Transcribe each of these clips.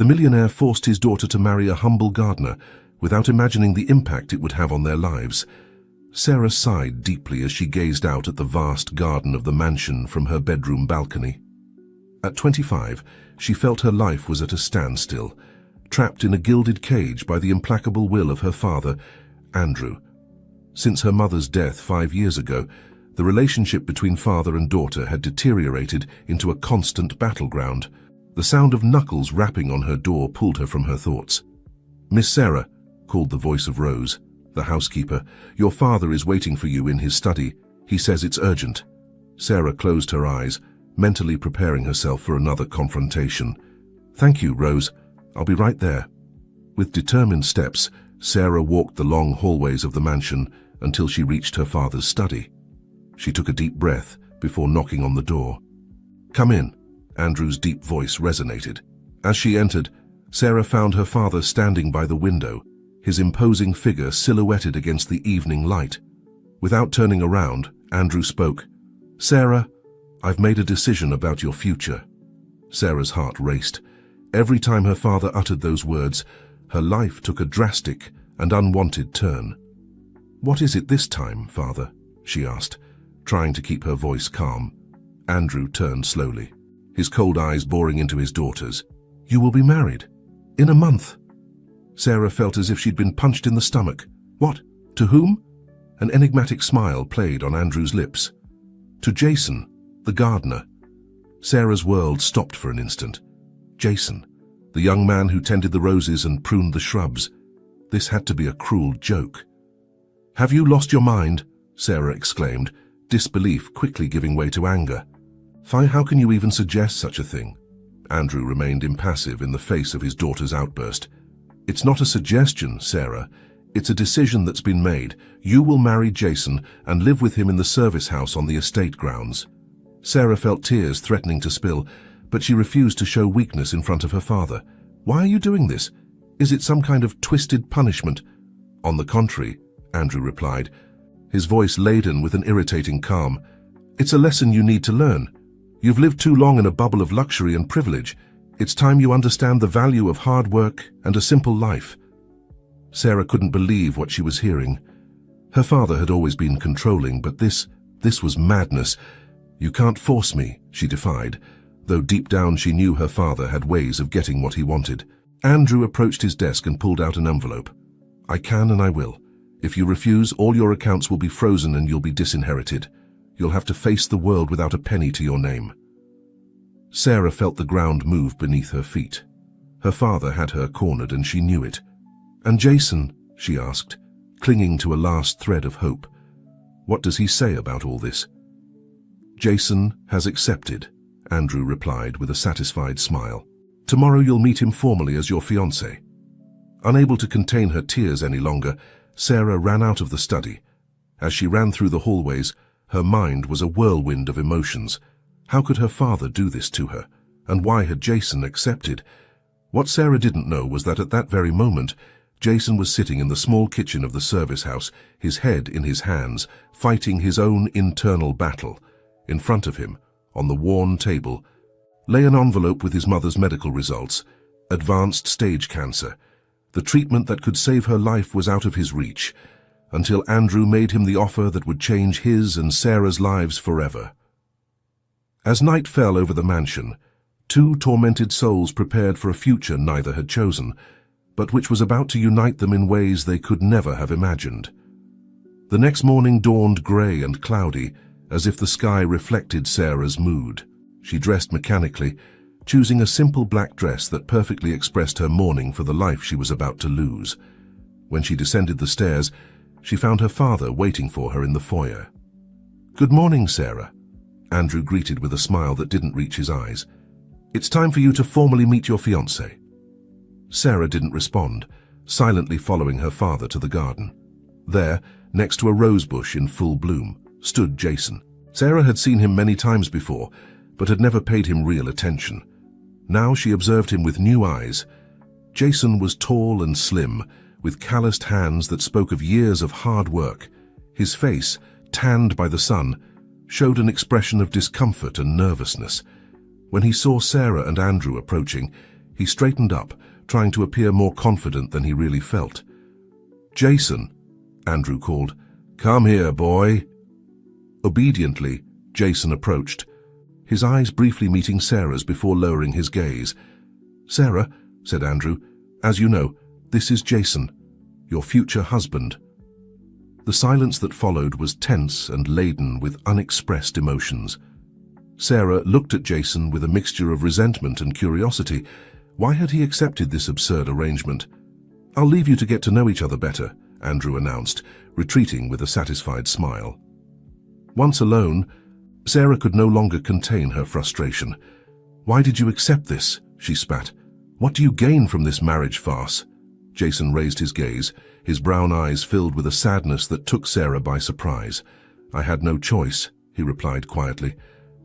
The millionaire forced his daughter to marry a humble gardener without imagining the impact it would have on their lives. Sarah sighed deeply as she gazed out at the vast garden of the mansion from her bedroom balcony. At 25, she felt her life was at a standstill, trapped in a gilded cage by the implacable will of her father, Andrew. Since her mother's death 5 years ago, the relationship between father and daughter had deteriorated into a constant battleground. The sound of knuckles rapping on her door pulled her from her thoughts. "Miss Sarah," called the voice of Rose, the housekeeper, "your father is waiting for you in his study. He says it's urgent." Sarah closed her eyes, mentally preparing herself for another confrontation. "Thank you, Rose. I'll be right there." With determined steps, Sarah walked the long hallways of the mansion until she reached her father's study. She took a deep breath before knocking on the door. "Come in," Andrew's deep voice resonated. As she entered, Sarah found her father standing by the window, his imposing figure silhouetted against the evening light. Without turning around, Andrew spoke. "Sarah, I've made a decision about your future." Sarah's heart raced. Every time her father uttered those words, her life took a drastic and unwanted turn. "What is it this time, father?" she asked, trying to keep her voice calm. Andrew turned slowly, his cold eyes boring into his daughter's. "You will be married. In a month." Sarah felt as if she'd been punched in the stomach. "What? To whom?" An enigmatic smile played on Andrew's lips. "To Jason, the gardener." Sarah's world stopped for an instant. Jason, the young man who tended the roses and pruned the shrubs. This had to be a cruel joke. "Have you lost your mind?" Sarah exclaimed, disbelief quickly giving way to anger. "How can you even suggest such a thing?" Andrew remained impassive in the face of his daughter's outburst. "It's not a suggestion, Sarah. It's a decision that's been made. You will marry Jason and live with him in the service house on the estate grounds." Sarah felt tears threatening to spill, but she refused to show weakness in front of her father. "Why are you doing this? Is it some kind of twisted punishment?" "On the contrary," Andrew replied, his voice laden with an irritating calm. "It's a lesson you need to learn. You've lived too long in a bubble of luxury and privilege. It's time you understand the value of hard work and a simple life." Sarah couldn't believe what she was hearing. Her father had always been controlling, but this was madness. "You can't force me," she defied, though deep down she knew her father had ways of getting what he wanted. Andrew approached his desk and pulled out an envelope. "I can and I will. If you refuse, all your accounts will be frozen and you'll be disinherited. You'll have to face the world without a penny to your name." Sarah felt the ground move beneath her feet. Her father had her cornered and she knew it. "And Jason?" she asked, clinging to a last thread of hope. "What does he say about all this?" "Jason has accepted," Andrew replied with a satisfied smile. "Tomorrow you'll meet him formally as your fiancé." Unable to contain her tears any longer, Sarah ran out of the study. As she ran through the hallways, her mind was a whirlwind of emotions. How could her father do this to her? And why had Jason accepted? What Sarah didn't know was that at that very moment, Jason was sitting in the small kitchen of the service house, his head in his hands, fighting his own internal battle. In front of him, on the worn table, lay an envelope with his mother's medical results. Advanced stage cancer. The treatment that could save her life was out of his reach, until Andrew made him the offer that would change his and Sarah's lives forever. As night fell over the mansion, two tormented souls prepared for a future neither had chosen, but which was about to unite them in ways they could never have imagined. The next morning dawned grey and cloudy, as if the sky reflected Sarah's mood. She dressed mechanically, choosing a simple black dress that perfectly expressed her mourning for the life she was about to lose. When she descended the stairs, she found her father waiting for her in the foyer. "Good morning, Sarah," Andrew greeted with a smile that didn't reach his eyes. "It's time for you to formally meet your fiancé." Sarah didn't respond, silently following her father to the garden. There, next to a rose bush in full bloom, stood Jason. Sarah had seen him many times before, but had never paid him real attention. Now she observed him with new eyes. Jason was tall and slim, with calloused hands that spoke of years of hard work. His face, tanned by the sun, showed an expression of discomfort and nervousness. When he saw Sarah and Andrew approaching, He straightened up, trying to appear more confident than he really felt. "Jason," Andrew called. "Come here, boy." Obediently, Jason approached, his eyes briefly meeting Sarah's before lowering his gaze. "Sarah," said Andrew, "as you know, this is Jason, your future husband." The silence that followed was tense and laden with unexpressed emotions. Sarah looked at Jason with a mixture of resentment and curiosity. Why had he accepted this absurd arrangement? "I'll leave you to get to know each other better," Andrew announced, retreating with a satisfied smile. Once alone, Sarah could no longer contain her frustration. "Why did you accept this?" she spat. "What do you gain from this marriage farce?" Jason raised his gaze, his brown eyes filled with a sadness that took Sarah by surprise. "I had no choice," he replied quietly.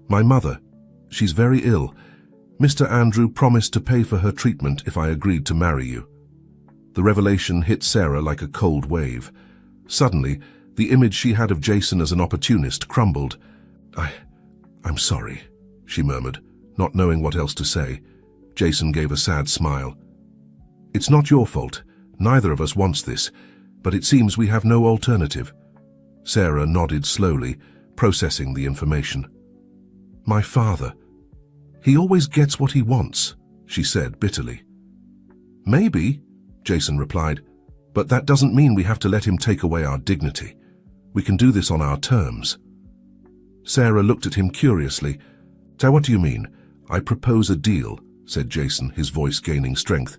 "My mother, she's very ill. Mr. Andrew promised to pay for her treatment if I agreed to marry you." The revelation hit Sarah like a cold wave. Suddenly, the image she had of Jason as an opportunist crumbled. I'm sorry," she murmured, not knowing what else to say. Jason gave a sad smile. "It's not your fault. Neither of us wants this, but it seems we have no alternative." Sarah nodded slowly, processing the information. "My father. He always gets what he wants," she said bitterly. "Maybe," Jason replied, "but that doesn't mean we have to let him take away our dignity. We can do this on our terms." Sarah looked at him curiously. "So what do you mean?" "I propose a deal," said Jason, his voice gaining strength.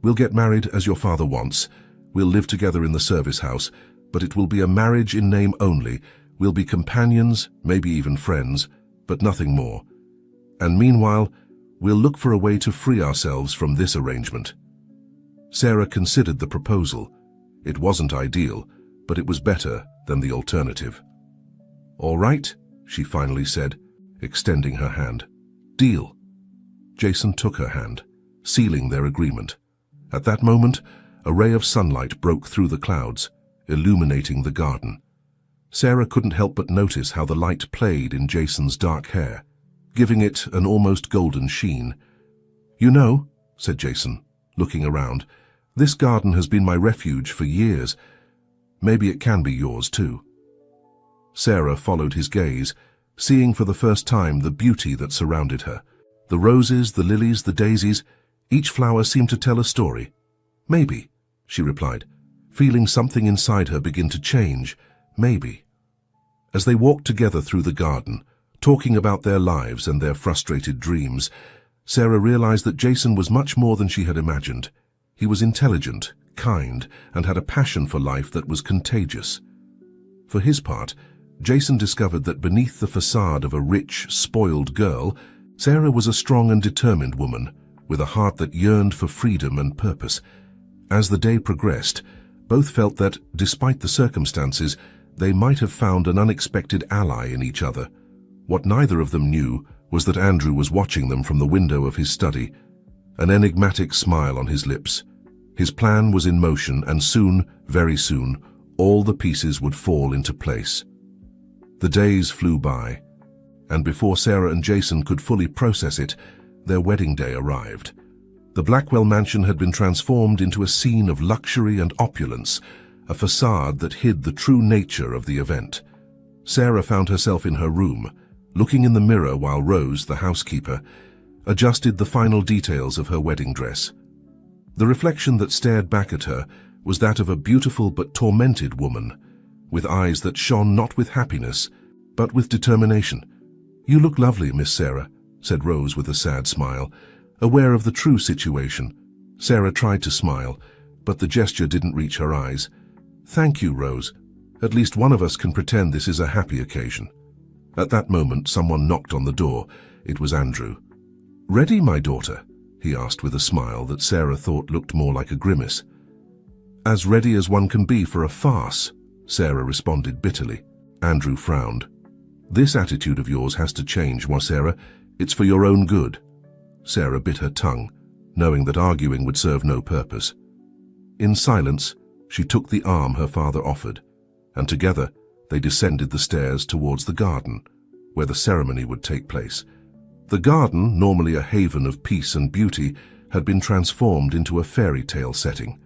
"We'll get married as your father wants. We'll live together in the service house, but it will be a marriage in name only. We'll be companions, maybe even friends, but nothing more. And meanwhile, we'll look for a way to free ourselves from this arrangement." Sarah considered the proposal. It wasn't ideal, but it was better than the alternative. "All right," she finally said, extending her hand. "Deal." Jason took her hand, sealing their agreement. At that moment, a ray of sunlight broke through the clouds, illuminating the garden. Sarah couldn't help but notice how the light played in Jason's dark hair, giving it an almost golden sheen. "You know," said Jason, looking around, "this garden has been my refuge for years. Maybe it can be yours too." Sarah followed his gaze, seeing for the first time the beauty that surrounded her. The roses, the lilies, the daisies, each flower seemed to tell a story. "Maybe," she replied, feeling something inside her begin to change. "Maybe." As they walked together through the garden, talking about their lives and their frustrated dreams, Sarah realized that Jason was much more than she had imagined. He was intelligent, kind, and had a passion for life that was contagious. For his part, Jason discovered that beneath the facade of a rich, spoiled girl, Sarah was a strong and determined woman, with a heart that yearned for freedom and purpose. As the day progressed, both felt that, despite the circumstances, they might have found an unexpected ally in each other. What neither of them knew was that Andrew was watching them from the window of his study, an enigmatic smile on his lips. His plan was in motion, and soon, very soon, all the pieces would fall into place. The days flew by, and before Sarah and Jason could fully process it, their wedding day arrived. The Blackwell mansion had been transformed into a scene of luxury and opulence, a facade that hid the true nature of the event. Sarah found herself in her room, looking in the mirror while Rose, the housekeeper, adjusted the final details of her wedding dress. The reflection that stared back at her was that of a beautiful but tormented woman, with eyes that shone not with happiness, but with determination. "You look lovely, Miss Sarah," said Rose with a sad smile, aware of the true situation. Sarah tried to smile, but the gesture didn't reach her eyes. "Thank you, Rose. At least one of us can pretend this is a happy occasion." At that moment, someone knocked on the door. It was Andrew. "Ready, my daughter?" he asked with a smile that Sarah thought looked more like a grimace. "As ready as one can be for a farce," Sarah responded bitterly. Andrew frowned. "This attitude of yours has to change, Sarah. It's for your own good." Sarah bit her tongue, knowing that arguing would serve no purpose. In silence, she took the arm her father offered, and together they descended the stairs towards the garden, where the ceremony would take place. The garden, normally a haven of peace and beauty, had been transformed into a fairy tale setting.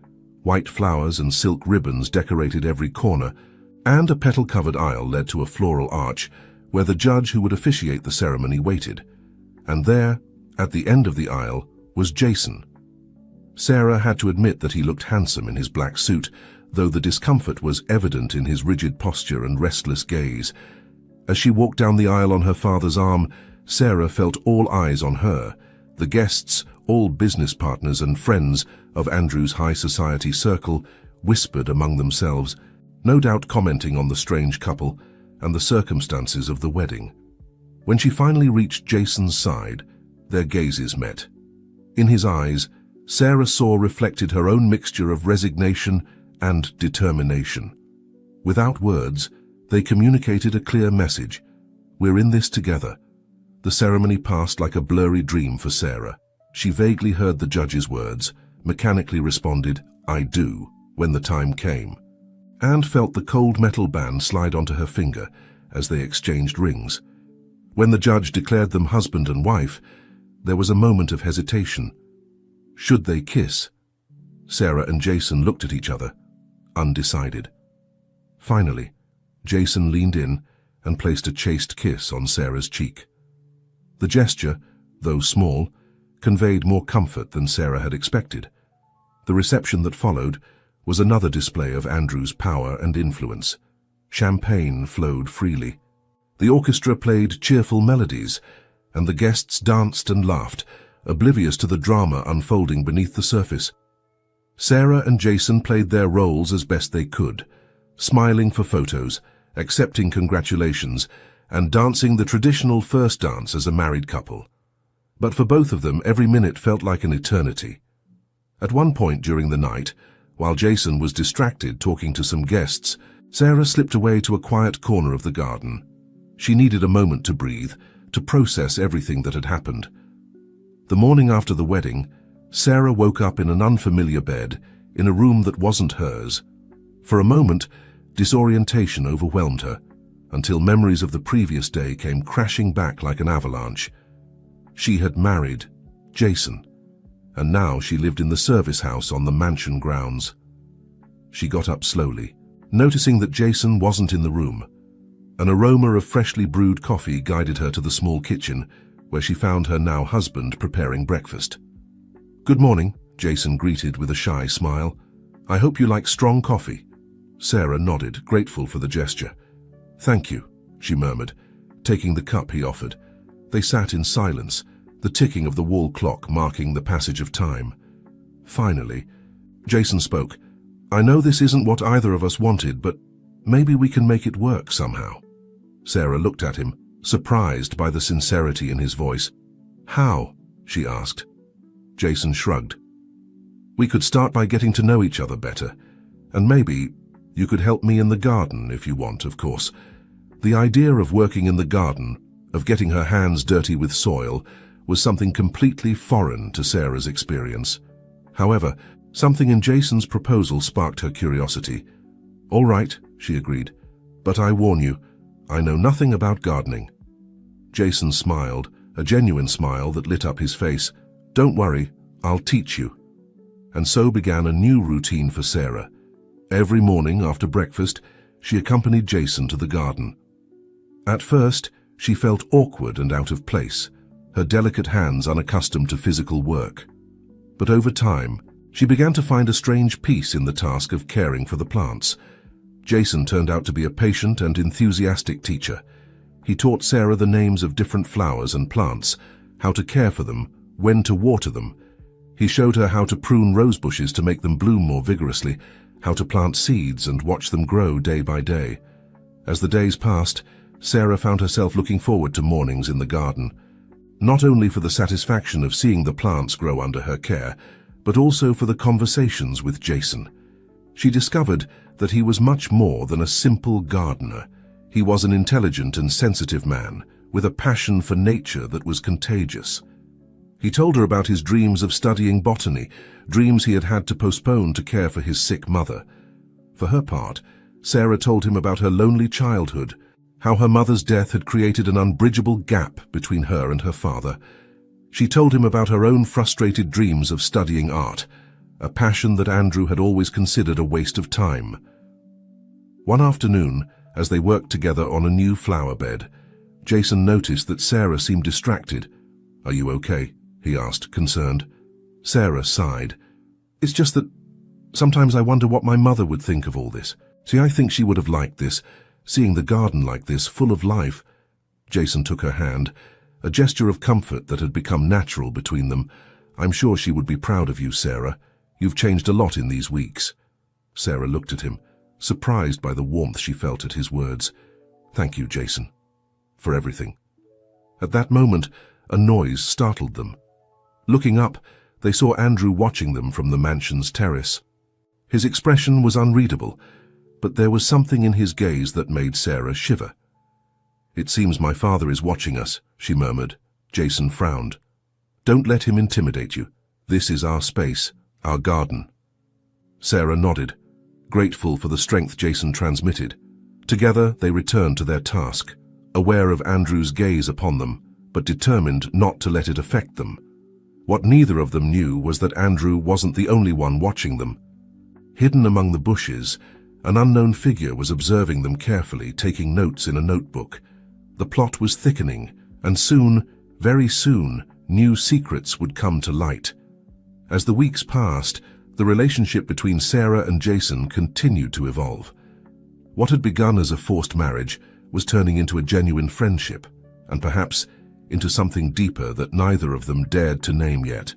White flowers and silk ribbons decorated every corner, and a petal-covered aisle led to a floral arch where the judge who would officiate the ceremony waited. And there, at the end of the aisle, was Jason. Sarah had to admit that he looked handsome in his black suit, though the discomfort was evident in his rigid posture and restless gaze. As she walked down the aisle on her father's arm, Sarah felt all eyes on her. The guests, all business partners and friends of Andrew's high society circle, whispered among themselves, no doubt commenting on the strange couple and the circumstances of the wedding. When she finally reached Jason's side, their gazes met. In his eyes, Sarah saw reflected her own mixture of resignation and determination. Without words, they communicated a clear message: we're in this together. The ceremony passed like a blurry dream for Sarah. She vaguely heard the judge's words, mechanically responded, "I do," when the time came, and felt the cold metal band slide onto her finger as they exchanged rings. When the judge declared them husband and wife, there was a moment of hesitation. Should they kiss? Sarah and Jason looked at each other, undecided. Finally, Jason leaned in and placed a chaste kiss on Sarah's cheek. The gesture, though small, conveyed more comfort than Sarah had expected. The reception that followed was another display of Andrew's power and influence. Champagne flowed freely. The orchestra played cheerful melodies, and the guests danced and laughed, oblivious to the drama unfolding beneath the surface. Sarah and Jason played their roles as best they could, smiling for photos, accepting congratulations, and dancing the traditional first dance as a married couple. But for both of them, every minute felt like an eternity. At one point during the night, while Jason was distracted talking to some guests, Sarah slipped away to a quiet corner of the garden. She needed a moment to breathe, to process everything that had happened. The morning after the wedding, Sarah woke up in an unfamiliar bed, in a room that wasn't hers. For a moment, disorientation overwhelmed her, until memories of the previous day came crashing back like an avalanche. She had married Jason, and now she lived in the service house on the mansion grounds. She got up slowly, noticing that Jason wasn't in the room. An aroma of freshly brewed coffee guided her to the small kitchen, where she found her now husband preparing breakfast. "Good morning," Jason greeted with a shy smile. "I hope you like strong coffee." Sarah nodded, grateful for the gesture. "Thank you," she murmured, taking the cup he offered. They sat in silence, the ticking of the wall clock marking the passage of time. Finally, Jason spoke. "I know this isn't what either of us wanted, but maybe we can make it work somehow." Sarah looked at him, surprised by the sincerity in his voice. "How?" she asked. Jason shrugged. "We could start by getting to know each other better, and maybe you could help me in the garden if you want, of course." The idea of working in the garden, of getting her hands dirty with soil, was something completely foreign to Sarah's experience. However, something in Jason's proposal sparked her curiosity. "All right," she agreed, "but I warn you, I know nothing about gardening." Jason smiled, a genuine smile that lit up his face. "Don't worry, I'll teach you." And so began a new routine for Sarah. Every morning after breakfast, she accompanied Jason to the garden. At first, she felt awkward and out of place, her delicate hands unaccustomed to physical work. But over time, she began to find a strange peace in the task of caring for the plants. Jason turned out to be a patient and enthusiastic teacher. He taught Sarah the names of different flowers and plants, how to care for them, when to water them. He showed her how to prune rose bushes to make them bloom more vigorously, how to plant seeds and watch them grow day by day. As the days passed, Sarah found herself looking forward to mornings in the garden, not only for the satisfaction of seeing the plants grow under her care, but also for the conversations with Jason. She discovered that he was much more than a simple gardener. He was an intelligent and sensitive man, with a passion for nature that was contagious. He told her about his dreams of studying botany, dreams he had had to postpone to care for his sick mother. For her part, Sarah told him about her lonely childhood, how her mother's death had created an unbridgeable gap between her and her father. She told him about her own frustrated dreams of studying art, a passion that Andrew had always considered a waste of time. One afternoon, as they worked together on a new flower bed, Jason noticed that Sarah seemed distracted. "Are you okay?" he asked, concerned. Sarah sighed. "It's just that sometimes I wonder what my mother would think of all this. See, I think she would have liked this, seeing the garden like this, full of life." Jason took her hand, a gesture of comfort that had become natural between them. "I'm sure she would be proud of you, Sarah. You've changed a lot in these weeks." Sarah looked at him, surprised by the warmth she felt at his words. "Thank you, Jason, for everything." At that moment, a noise startled them. Looking up, they saw Andrew watching them from the mansion's terrace. His expression was unreadable, but there was something in his gaze that made Sarah shiver. "It seems my father is watching us," she murmured. Jason frowned. "Don't let him intimidate you. This is our space, our garden." Sarah nodded, grateful for the strength Jason transmitted. Together, they returned to their task, aware of Andrew's gaze upon them, but determined not to let it affect them. What neither of them knew was that Andrew wasn't the only one watching them. Hidden among the bushes, an unknown figure was observing them carefully, taking notes in a notebook. The plot was thickening, and soon, very soon, new secrets would come to light. As the weeks passed, the relationship between Sarah and Jason continued to evolve. What had begun as a forced marriage was turning into a genuine friendship, and perhaps into something deeper that neither of them dared to name yet.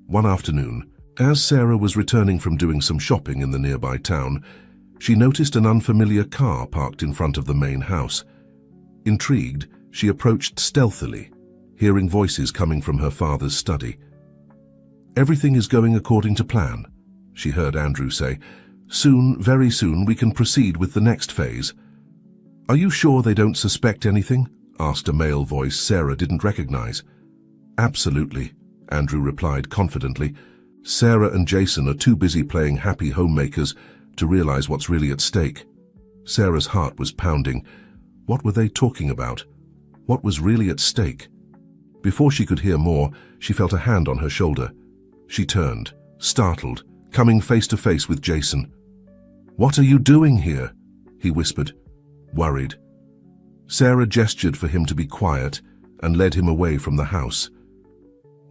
One afternoon, as Sarah was returning from doing some shopping in the nearby town, she noticed an unfamiliar car parked in front of the main house. Intrigued, she approached stealthily, hearing voices coming from her father's study. "Everything is going according to plan," she heard Andrew say. "Soon, very soon, we can proceed with the next phase." "Are you sure they don't suspect anything?" asked a male voice Sarah didn't recognize. "Absolutely," Andrew replied confidently. "Sarah and Jason are too busy playing happy homemakers to realize what's really at stake." Sarah's heart was pounding. What were they talking about? What was really at stake? Before she could hear more, she felt a hand on her shoulder. She turned, startled, coming face to face with Jason. "What are you doing here?" he whispered, worried. Sarah gestured for him to be quiet and led him away from the house.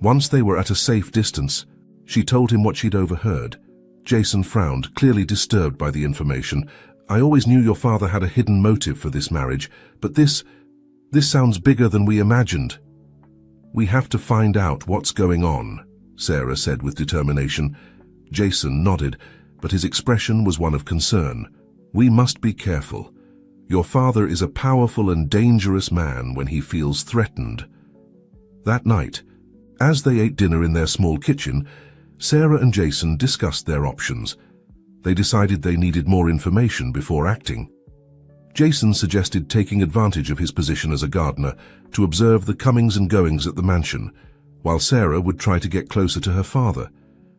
Once they were at a safe distance, she told him what she'd overheard. Jason frowned, clearly disturbed by the information. "I always knew your father had a hidden motive for this marriage, but this sounds bigger than we imagined." "We have to find out what's going on," Sarah said with determination. Jason nodded, but his expression was one of concern. "We must be careful. Your father is a powerful and dangerous man when he feels threatened." That night, as they ate dinner in their small kitchen, Sarah and Jason discussed their options. They decided they needed more information before acting. Jason suggested taking advantage of his position as a gardener to observe the comings and goings at the mansion, while Sarah would try to get closer to her father,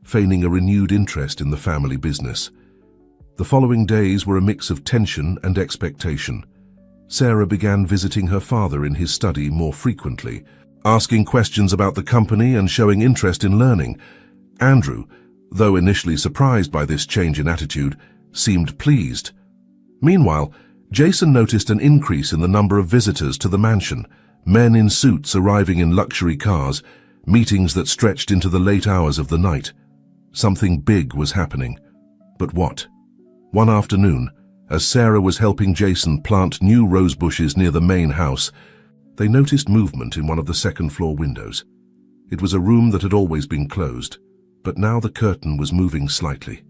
feigning a renewed interest in the family business. The following days were a mix of tension and expectation. Sarah began visiting her father in his study more frequently, asking questions about the company and showing interest in learning. Andrew, though initially surprised by this change in attitude, seemed pleased. Meanwhile, Jason noticed an increase in the number of visitors to the mansion, men in suits arriving in luxury cars, meetings that stretched into the late hours of the night. Something big was happening. But what? One afternoon, as Sarah was helping Jason plant new rose bushes near the main house, they noticed movement in one of the second-floor windows. It was a room that had always been closed, but now the curtain was moving slightly.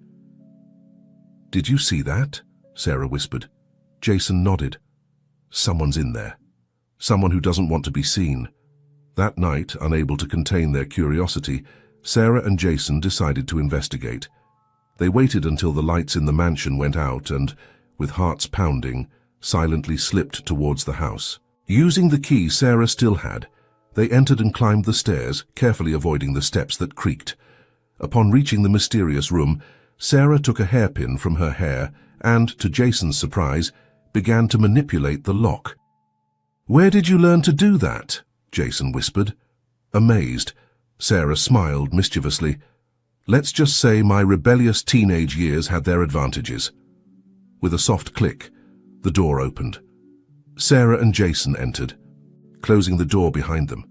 "Did you see that?" Sarah whispered. Jason nodded. "Someone's in there. Someone who doesn't want to be seen." That night, unable to contain their curiosity, Sarah and Jason decided to investigate. They waited until the lights in the mansion went out and, with hearts pounding, silently slipped towards the house. Using the key Sarah still had, they entered and climbed the stairs, carefully avoiding the steps that creaked. Upon reaching the mysterious room, Sarah took a hairpin from her hair and, to Jason's surprise, began to manipulate the lock. "Where did you learn to do that?" Jason whispered. Amazed, Sarah smiled mischievously. Let's just say my rebellious teenage years had their advantages. With a soft click, the door opened. Sarah and Jason entered, closing the door behind them.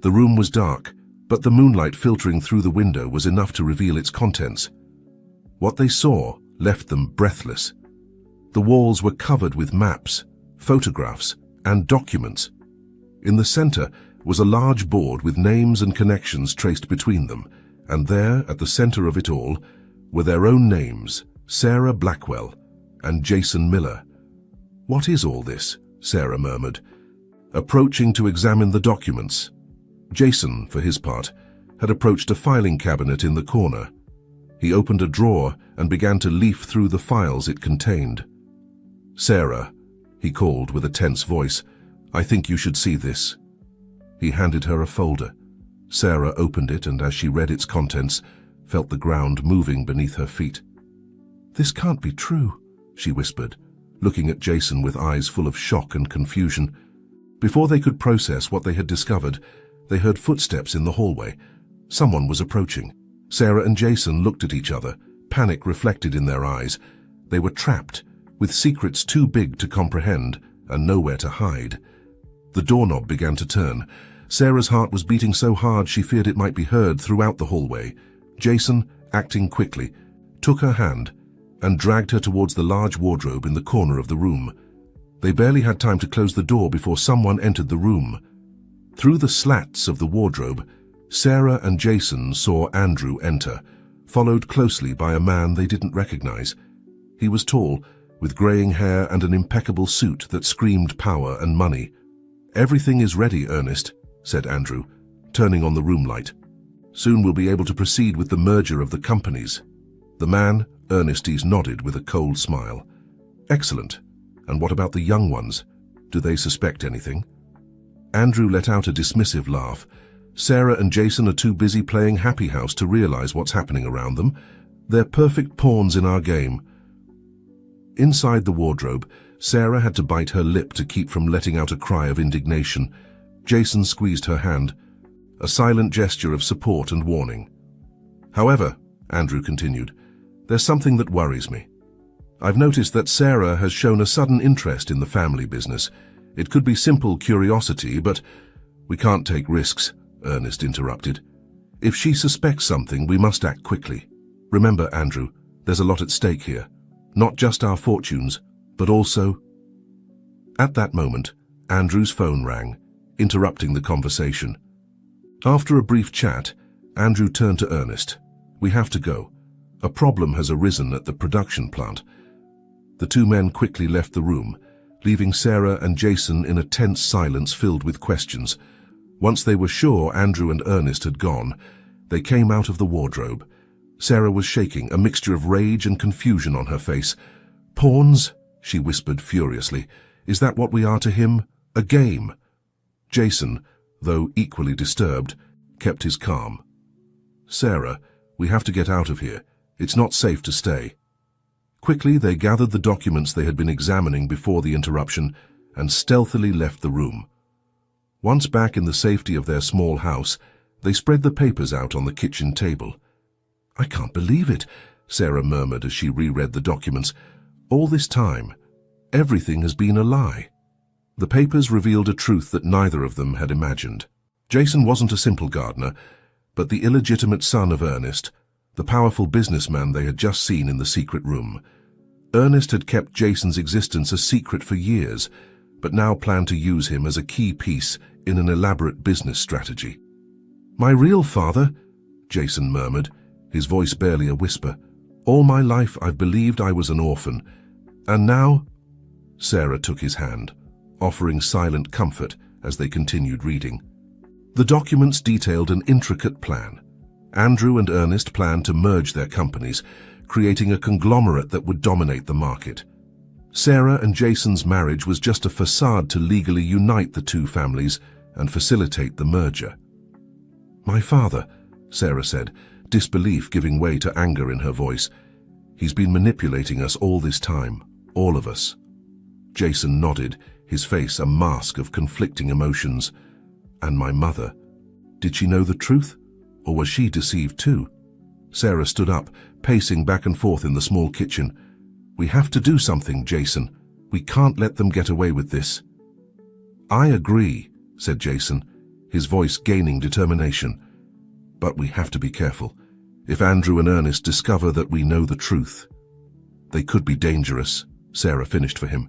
The room was dark, but the moonlight filtering through the window was enough to reveal its contents. What they saw left them breathless. The walls were covered with maps, photographs, and documents. In the center was a large board with names and connections traced between them, and there, at the center of it all, were their own names, Sarah Blackwell and Jason Miller. "What is all this?" Sarah murmured, approaching to examine the documents. Jason, for his part, had approached a filing cabinet in the corner. He opened a drawer and began to leaf through the files it contained. "Sarah," he called with a tense voice, "I think you should see this." He handed her a folder. Sarah opened it and as she read its contents, felt the ground moving beneath her feet. "This can't be true," she whispered, looking at Jason with eyes full of shock and confusion. Before they could process what they had discovered, they heard footsteps in the hallway. Someone was approaching. Sarah and Jason looked at each other, panic reflected in their eyes. They were trapped, with secrets too big to comprehend and nowhere to hide. The doorknob began to turn. Sarah's heart was beating so hard she feared it might be heard throughout the hallway. Jason, acting quickly, took her hand and dragged her towards the large wardrobe in the corner of the room. They barely had time to close the door before someone entered the room. Through the slats of the wardrobe, Sarah and Jason saw Andrew enter, followed closely by a man they didn't recognize. He was tall, with graying hair and an impeccable suit that screamed power and money. "Everything is ready, Ernest," said Andrew, turning on the room light. "Soon we'll be able to proceed with the merger of the companies." The man, Ernestes, nodded with a cold smile. "Excellent. And what about the young ones? Do they suspect anything?" Andrew let out a dismissive laugh. "Sarah and Jason are too busy playing happy house to realize what's happening around them. They're perfect pawns in our game." Inside the wardrobe, Sarah had to bite her lip to keep from letting out a cry of indignation. Jason squeezed her hand, a silent gesture of support and warning. "However," Andrew continued, "there's something that worries me. I've noticed that Sarah has shown a sudden interest in the family business. It could be simple curiosity, but—" "We can't take risks," Ernest interrupted. "If she suspects something, we must act quickly. Remember, Andrew, there's a lot at stake here. Not just our fortunes, but also—" At that moment, Andrew's phone rang, interrupting the conversation. After a brief chat, Andrew turned to Ernest. "We have to go. A problem has arisen at the production plant." The two men quickly left the room, leaving Sarah and Jason in a tense silence filled with questions. Once they were sure Andrew and Ernest had gone, they came out of the wardrobe. Sarah was shaking, a mixture of rage and confusion on her face. "Pawns?" she whispered furiously. "Is that what we are to him? A game?" Jason, though equally disturbed, kept his calm. "Sarah, we have to get out of here. It's not safe to stay." Quickly, they gathered the documents they had been examining before the interruption and stealthily left the room. Once back in the safety of their small house, they spread the papers out on the kitchen table. "I can't believe it," Sarah murmured as she reread the documents. "All this time, everything has been a lie." The papers revealed a truth that neither of them had imagined. Jason wasn't a simple gardener, but the illegitimate son of Ernest, the powerful businessman they had just seen in the secret room. Ernest had kept Jason's existence a secret for years, but now planned to use him as a key piece in an elaborate business strategy. "My real father," Jason murmured, his voice barely a whisper. "All my life I've believed I was an orphan. And now—" Sarah took his hand, offering silent comfort as they continued reading. The documents detailed an intricate plan. Andrew and Ernest planned to merge their companies, creating a conglomerate that would dominate the market. Sarah and Jason's marriage was just a facade to legally unite the two families and facilitate the merger. "My father," Sarah said, disbelief giving way to anger in her voice. "He's been manipulating us all this time, all of us." Jason nodded, his face a mask of conflicting emotions. "And my mother." Did she know the truth, or was she deceived too? Sarah stood up, pacing back and forth in the small kitchen. "We have to do something, Jason. We can't let them get away with this." "I agree," said Jason, his voice gaining determination. "But we have to be careful. If Andrew and Ernest discover that we know the truth, they could be dangerous," Sarah finished for him.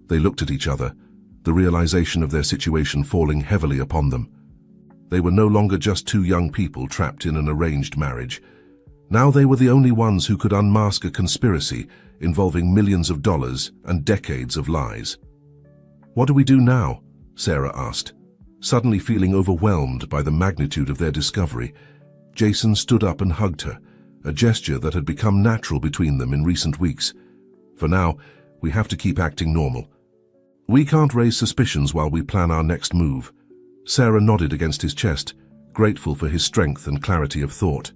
They looked at each other, the realization of their situation falling heavily upon them. They were no longer just two young people trapped in an arranged marriage. Now they were the only ones who could unmask a conspiracy involving millions of dollars and decades of lies. "What do we do now?" Sarah asked, suddenly feeling overwhelmed by the magnitude of their discovery. Jason stood up and hugged her, a gesture that had become natural between them in recent weeks. "For now, we have to keep acting normal. We can't raise suspicions while we plan our next move." Sarah nodded against his chest, grateful for his strength and clarity of thought.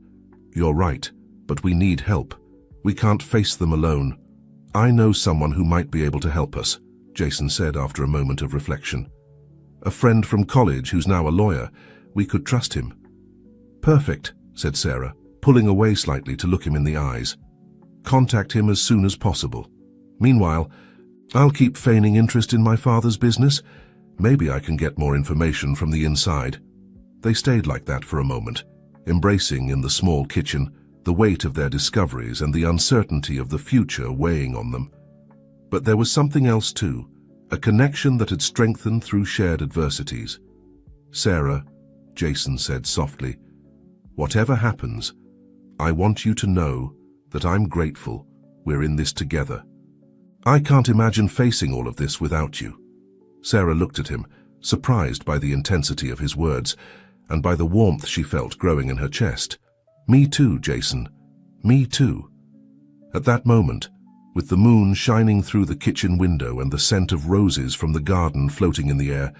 "You're right, but we need help. We can't face them alone." "I know someone who might be able to help us," Jason said after a moment of reflection. "A friend from college who's now a lawyer. We could trust him." "Perfect," said Sarah, pulling away slightly to look him in the eyes. "Contact him as soon as possible. Meanwhile, I'll keep feigning interest in my father's business. Maybe I can get more information from the inside." They stayed like that for a moment, embracing in the small kitchen the weight of their discoveries and the uncertainty of the future weighing on them. But there was something else too, a connection that had strengthened through shared adversities. "Sarah," Jason said softly, "whatever happens, I want you to know that I'm grateful we're in this together. I can't imagine facing all of this without you." Sarah looked at him, surprised by the intensity of his words and by the warmth she felt growing in her chest. "Me too, Jason. Me too." At that moment, with the moon shining through the kitchen window and the scent of roses from the garden floating in the air,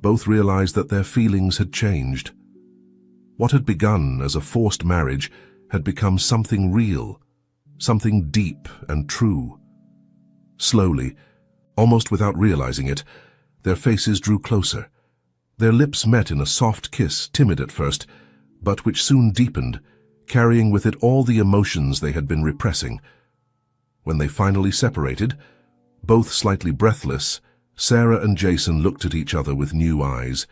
both realized that their feelings had changed. What had begun as a forced marriage had become something real, something deep and true. Slowly, almost without realizing it, their faces drew closer. Their lips met in a soft kiss, timid at first, but which soon deepened, carrying with it all the emotions they had been repressing. When they finally separated, both slightly breathless, Sarah and Jason looked at each other with new eyes.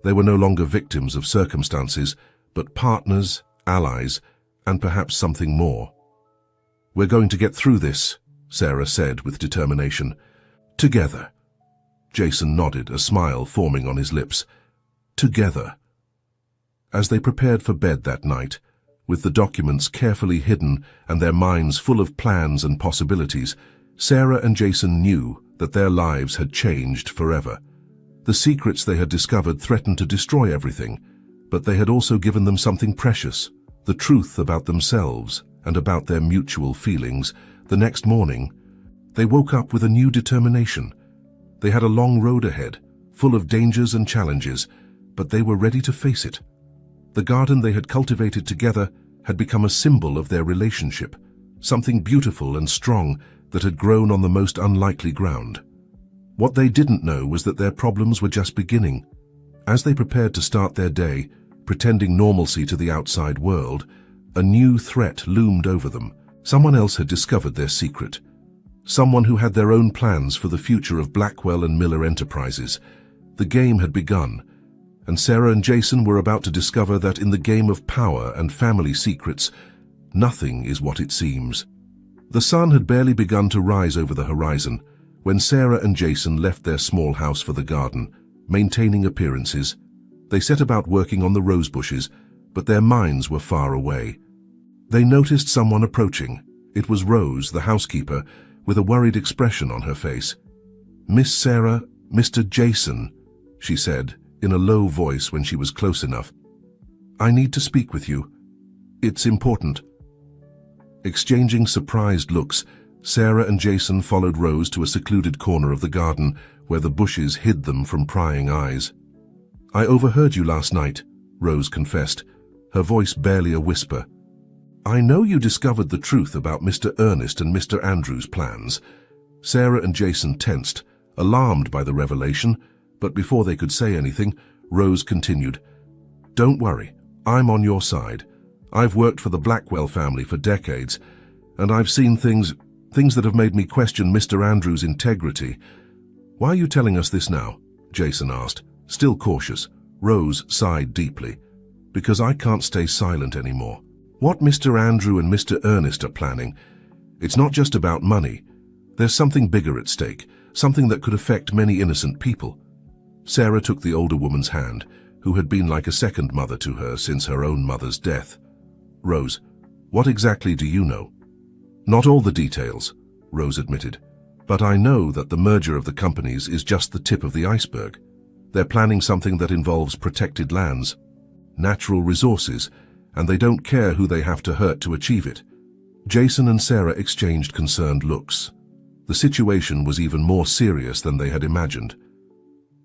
They were no longer victims of circumstances, but partners, allies, and perhaps something more. "We're going to get through this," Sarah said with determination. "Together." Jason nodded, a smile forming on his lips. "Together." As they prepared for bed that night, with the documents carefully hidden and their minds full of plans and possibilities, Sarah and Jason knew that their lives had changed forever. The secrets they had discovered threatened to destroy everything, but they had also given them something precious, the truth about themselves and about their mutual feelings. The next morning, they woke up with a new determination. They had a long road ahead, full of dangers and challenges, but they were ready to face it. The garden they had cultivated together had become a symbol of their relationship, something beautiful and strong that had grown on the most unlikely ground. What they didn't know was that their problems were just beginning. As they prepared to start their day, pretending normalcy to the outside world, a new threat loomed over them. Someone else had discovered their secret. Someone who had their own plans for the future of Blackwell and Miller Enterprises. The game had begun, and Sarah and Jason were about to discover that in the game of power and family secrets, nothing is what it seems. The sun had barely begun to rise over the horizon when Sarah and Jason left their small house for the garden, maintaining appearances. They set about working on the rose bushes, but their minds were far away. They noticed someone approaching. It was Rose, the housekeeper, with a worried expression on her face. "Miss Sarah, Mr. Jason," she said, in a low voice when she was close enough. "I need to speak with you. It's important." Exchanging surprised looks, Sarah and Jason followed Rose to a secluded corner of the garden where the bushes hid them from prying eyes. "I overheard you last night," Rose confessed, her voice barely a whisper. "I know you discovered the truth about Mr. Ernest and Mr. Andrews' plans." Sarah and Jason tensed, alarmed by the revelation, but before they could say anything, Rose continued. Don't worry, I'm on your side. I've worked for the Blackwell family for decades, and I've seen things that have made me question Mr. Andrews' integrity. Why are you telling us this now? Jason asked, still cautious. Rose sighed deeply. Because I can't stay silent anymore. What Mr. Andrew and Mr. Ernest are planning, it's not just about money. There's something bigger at stake, something that could affect many innocent people. Sarah took the older woman's hand, who had been like a second mother to her since her own mother's death. Rose, what exactly do you know? Not all the details, Rose admitted, but I know that the merger of the companies is just the tip of the iceberg. They're planning something that involves protected lands, natural resources, and they don't care who they have to hurt to achieve it. Jason and Sarah exchanged concerned looks. The situation was even more serious than they had imagined.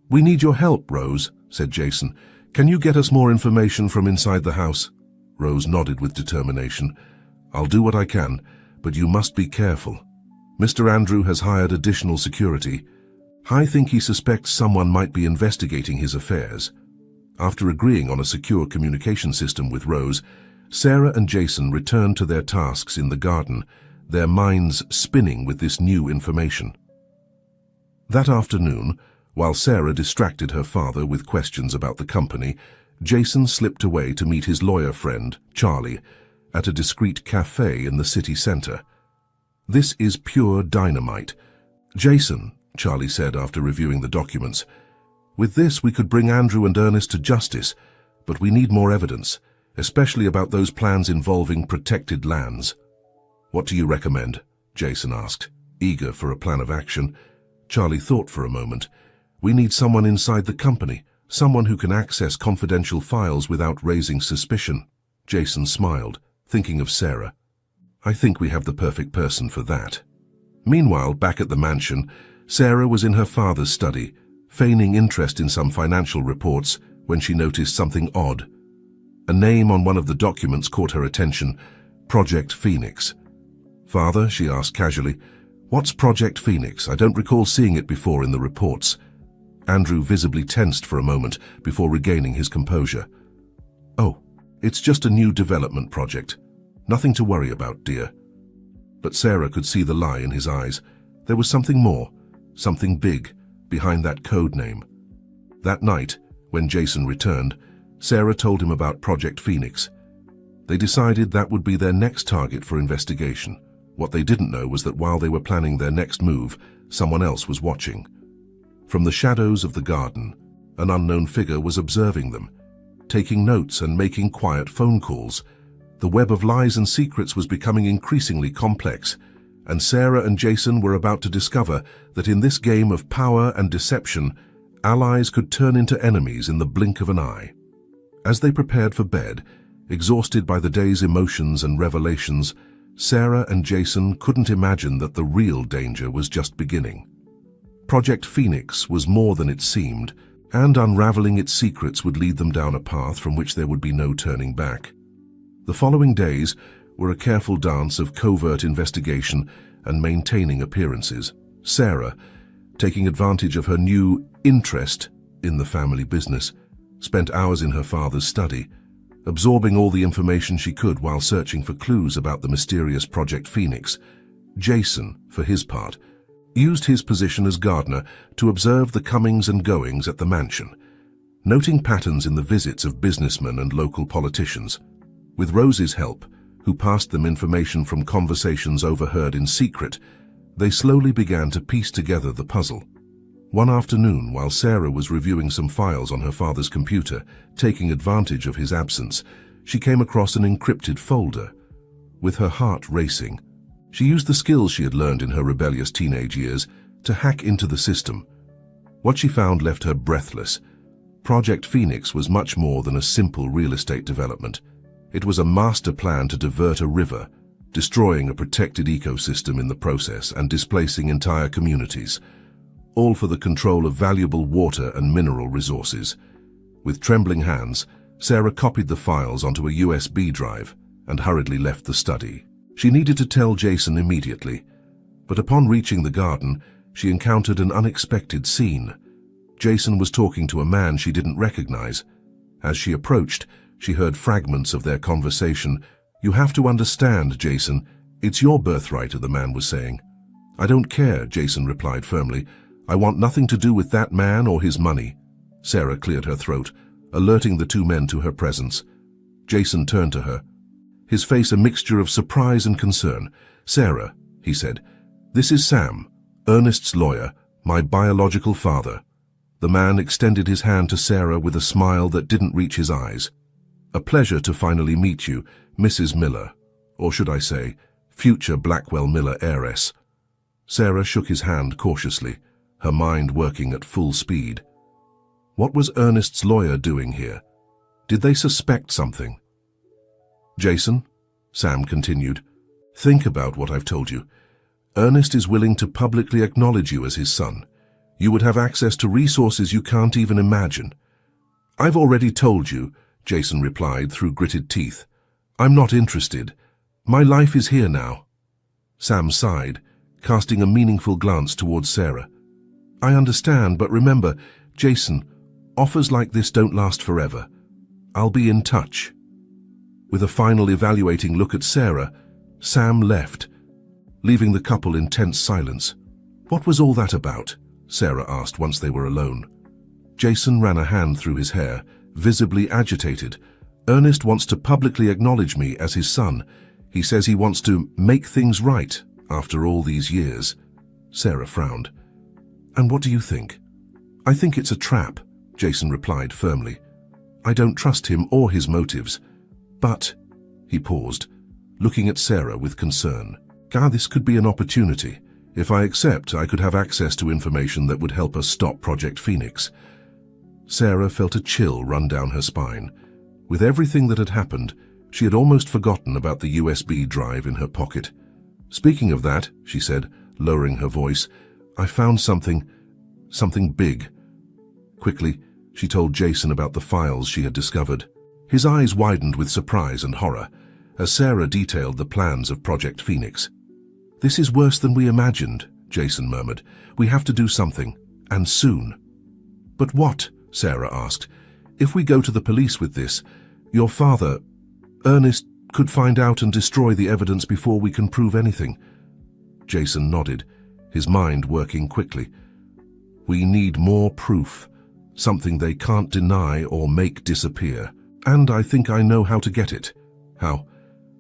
We need your help, Rose, said Jason. Can you get us more information from inside the house? Rose nodded with determination. I'll do what I can, but you must be careful. Mr. Andrew has hired additional security. I think he suspects someone might be investigating his affairs. After agreeing on a secure communication system with Rose, Sarah and Jason returned to their tasks in the garden, their minds spinning with this new information. That afternoon, while Sarah distracted her father with questions about the company, Jason slipped away to meet his lawyer friend, Charlie, at a discreet cafe in the city center. This is pure dynamite. Jason, Charlie said after reviewing the documents, with this we could bring Andrew and Ernest to justice, but we need more evidence, especially about those plans involving protected lands. What do you recommend? Jason asked, eager for a plan of action. Charlie thought for a moment. We need someone inside the company, someone who can access confidential files without raising suspicion. Jason smiled, thinking of Sarah. I think we have the perfect person for that. Meanwhile, back at the mansion, Sarah was in her father's study, feigning interest in some financial reports when she noticed something odd. A name on one of the documents caught her attention, Project Phoenix. Father, she asked casually, what's Project Phoenix? I don't recall seeing it before in the reports. Andrew visibly tensed for a moment before regaining his composure. Oh, it's just a new development project. Nothing to worry about, dear. But Sarah could see the lie in his eyes. There was something more, something big, behind that code name. That night, when Jason returned, Sarah told him about Project Phoenix. They decided that would be their next target for investigation. What they didn't know was that while they were planning their next move, someone else was watching. From the shadows of the garden, an unknown figure was observing them, taking notes and making quiet phone calls. The web of lies and secrets was becoming increasingly complex, and Sarah and Jason were about to discover that in this game of power and deception, allies could turn into enemies in the blink of an eye. As they prepared for bed, exhausted by the day's emotions and revelations, Sarah and Jason couldn't imagine that the real danger was just beginning. Project Phoenix was more than it seemed, and unraveling its secrets would lead them down a path from which there would be no turning back. The following days were a careful dance of covert investigation and maintaining appearances. Sarah, taking advantage of her new interest in the family business, spent hours in her father's study, absorbing all the information she could while searching for clues about the mysterious Project Phoenix. Jason, for his part, used his position as gardener to observe the comings and goings at the mansion, noting patterns in the visits of businessmen and local politicians. With Rose's help, who passed them information from conversations overheard in secret, they slowly began to piece together the puzzle. One afternoon, while Sarah was reviewing some files on her father's computer, taking advantage of his absence, she came across an encrypted folder. With her heart racing, she used the skills she had learned in her rebellious teenage years to hack into the system. What she found left her breathless. Project Phoenix was much more than a simple real estate development. It was a master plan to divert a river, destroying a protected ecosystem in the process and displacing entire communities, all for the control of valuable water and mineral resources. With trembling hands, Sarah copied the files onto a USB drive and hurriedly left the study. She needed to tell Jason immediately, but upon reaching the garden, she encountered an unexpected scene. Jason was talking to a man she didn't recognize, As she approached, she heard fragments of their conversation. "You have to understand, Jason. It's your birthright," the man was saying. "I don't care," Jason replied firmly. "I want nothing to do with that man or his money." Sarah cleared her throat, alerting the two men to her presence. Jason turned to her, his face a mixture of surprise and concern. "Sarah," he said, "this is Sam, Ernest's lawyer, my biological father." The man extended his hand to Sarah with a smile that didn't reach his eyes. "A pleasure to finally meet you, Mrs. Miller, or should I say, future Blackwell Miller heiress." Sarah shook his hand cautiously, her mind working at full speed. What was Ernest's lawyer doing here? Did they suspect something? "Jason," Sam continued, "think about what I've told you. Ernest is willing to publicly acknowledge you as his son. You would have access to resources you can't even imagine." "I've already told you," Jason replied through gritted teeth. "I'm not interested. My life is here now." Sam sighed, casting a meaningful glance towards Sarah. "I understand, but remember, Jason, offers like this don't last forever. I'll be in touch." With a final evaluating look at Sarah, Sam left, leaving the couple in tense silence. "What was all that about?" Sarah asked once they were alone. Jason ran a hand through his hair, visibly agitated. "Ernest wants to publicly acknowledge me as his son. He says he wants to make things right after all these years." Sarah frowned. "And what do you think?" "I think it's a trap," Jason replied firmly. "I don't trust him or his motives. But," he paused, looking at Sarah with concern, "this could be an opportunity. If I accept, I could have access to information that would help us stop Project Phoenix." Sarah felt a chill run down her spine. With everything that had happened, she had almost forgotten about the USB drive in her pocket. "Speaking of that," she said, lowering her voice, "I found something big." Quickly, she told Jason about the files she had discovered. His eyes widened with surprise and horror as Sarah detailed the plans of Project Phoenix. "This is worse than we imagined," Jason murmured. "We have to do something, and soon." "But what?" Sarah asked. "If we go to the police with this, your father, Ernest, could find out and destroy the evidence before we can prove anything." Jason nodded, his mind working quickly. "We need more proof, something they can't deny or make disappear. And I think I know how to get it." "How?"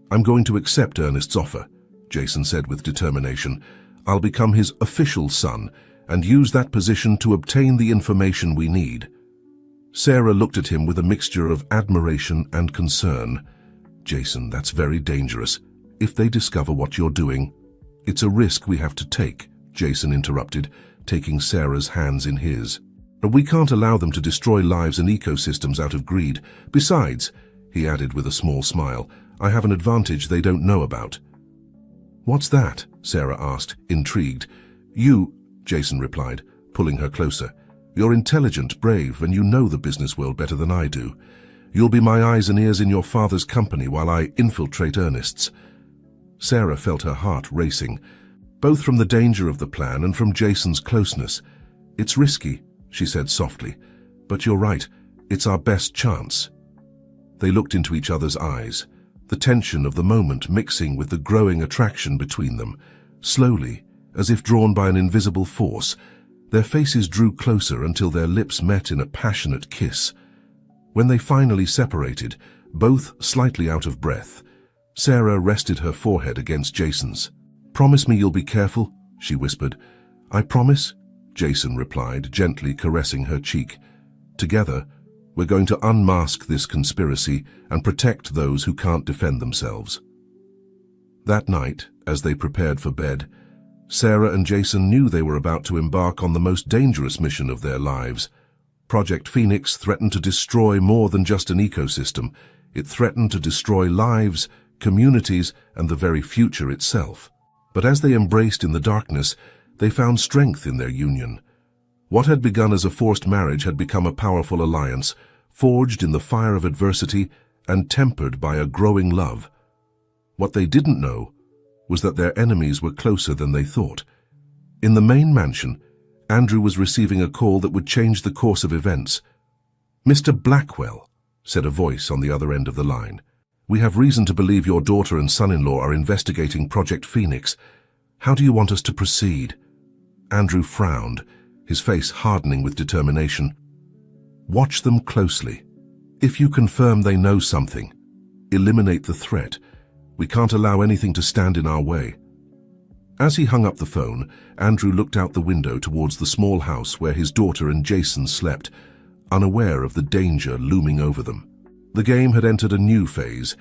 "I'm going to accept Ernest's offer," Jason said with determination. "I'll become his official son and use that position to obtain the information we need." Sarah looked at him with a mixture of admiration and concern. "Jason, that's very dangerous. If they discover what you're doing..." "It's a risk we have to take," Jason interrupted, taking Sarah's hands in his. "We can't allow them to destroy lives and ecosystems out of greed. Besides," he added with a small smile, "I have an advantage they don't know about." "What's that?" Sarah asked, intrigued. "You," Jason replied, pulling her closer. "You're intelligent, brave, and you know the business world better than I do. You'll be my eyes and ears in your father's company while I infiltrate Ernest's." Sarah felt her heart racing, both from the danger of the plan and from Jason's closeness. "It's risky," she said softly, "but you're right, it's our best chance." They looked into each other's eyes, the tension of the moment mixing with the growing attraction between them. Slowly, as if drawn by an invisible force, their faces drew closer until their lips met in a passionate kiss. When they finally separated, both slightly out of breath, Sarah rested her forehead against Jason's. "Promise me you'll be careful," she whispered. "I promise," Jason replied, gently caressing her cheek. "Together, we're going to unmask this conspiracy and protect those who can't defend themselves." That night, as they prepared for bed, Sarah and Jason knew they were about to embark on the most dangerous mission of their lives. Project Phoenix threatened to destroy more than just an ecosystem. It threatened to destroy lives, communities, and the very future itself. But as they embraced in the darkness, they found strength in their union. What had begun as a forced marriage had become a powerful alliance, forged in the fire of adversity and tempered by a growing love. What they didn't know was that their enemies were closer than they thought. In the main mansion, Andrew was receiving a call that would change the course of events. "Mr. Blackwell," said a voice on the other end of the line. "We have reason to believe your daughter and son-in-law are investigating Project Phoenix. How do you want us to proceed?" Andrew frowned, his face hardening with determination. "Watch them closely. If you confirm they know something, eliminate the threat. We can't allow anything to stand in our way." As he hung up the phone, Andrew looked out the window towards the small house where his daughter and Jason slept, unaware of the danger looming over them. The game had entered a new phase,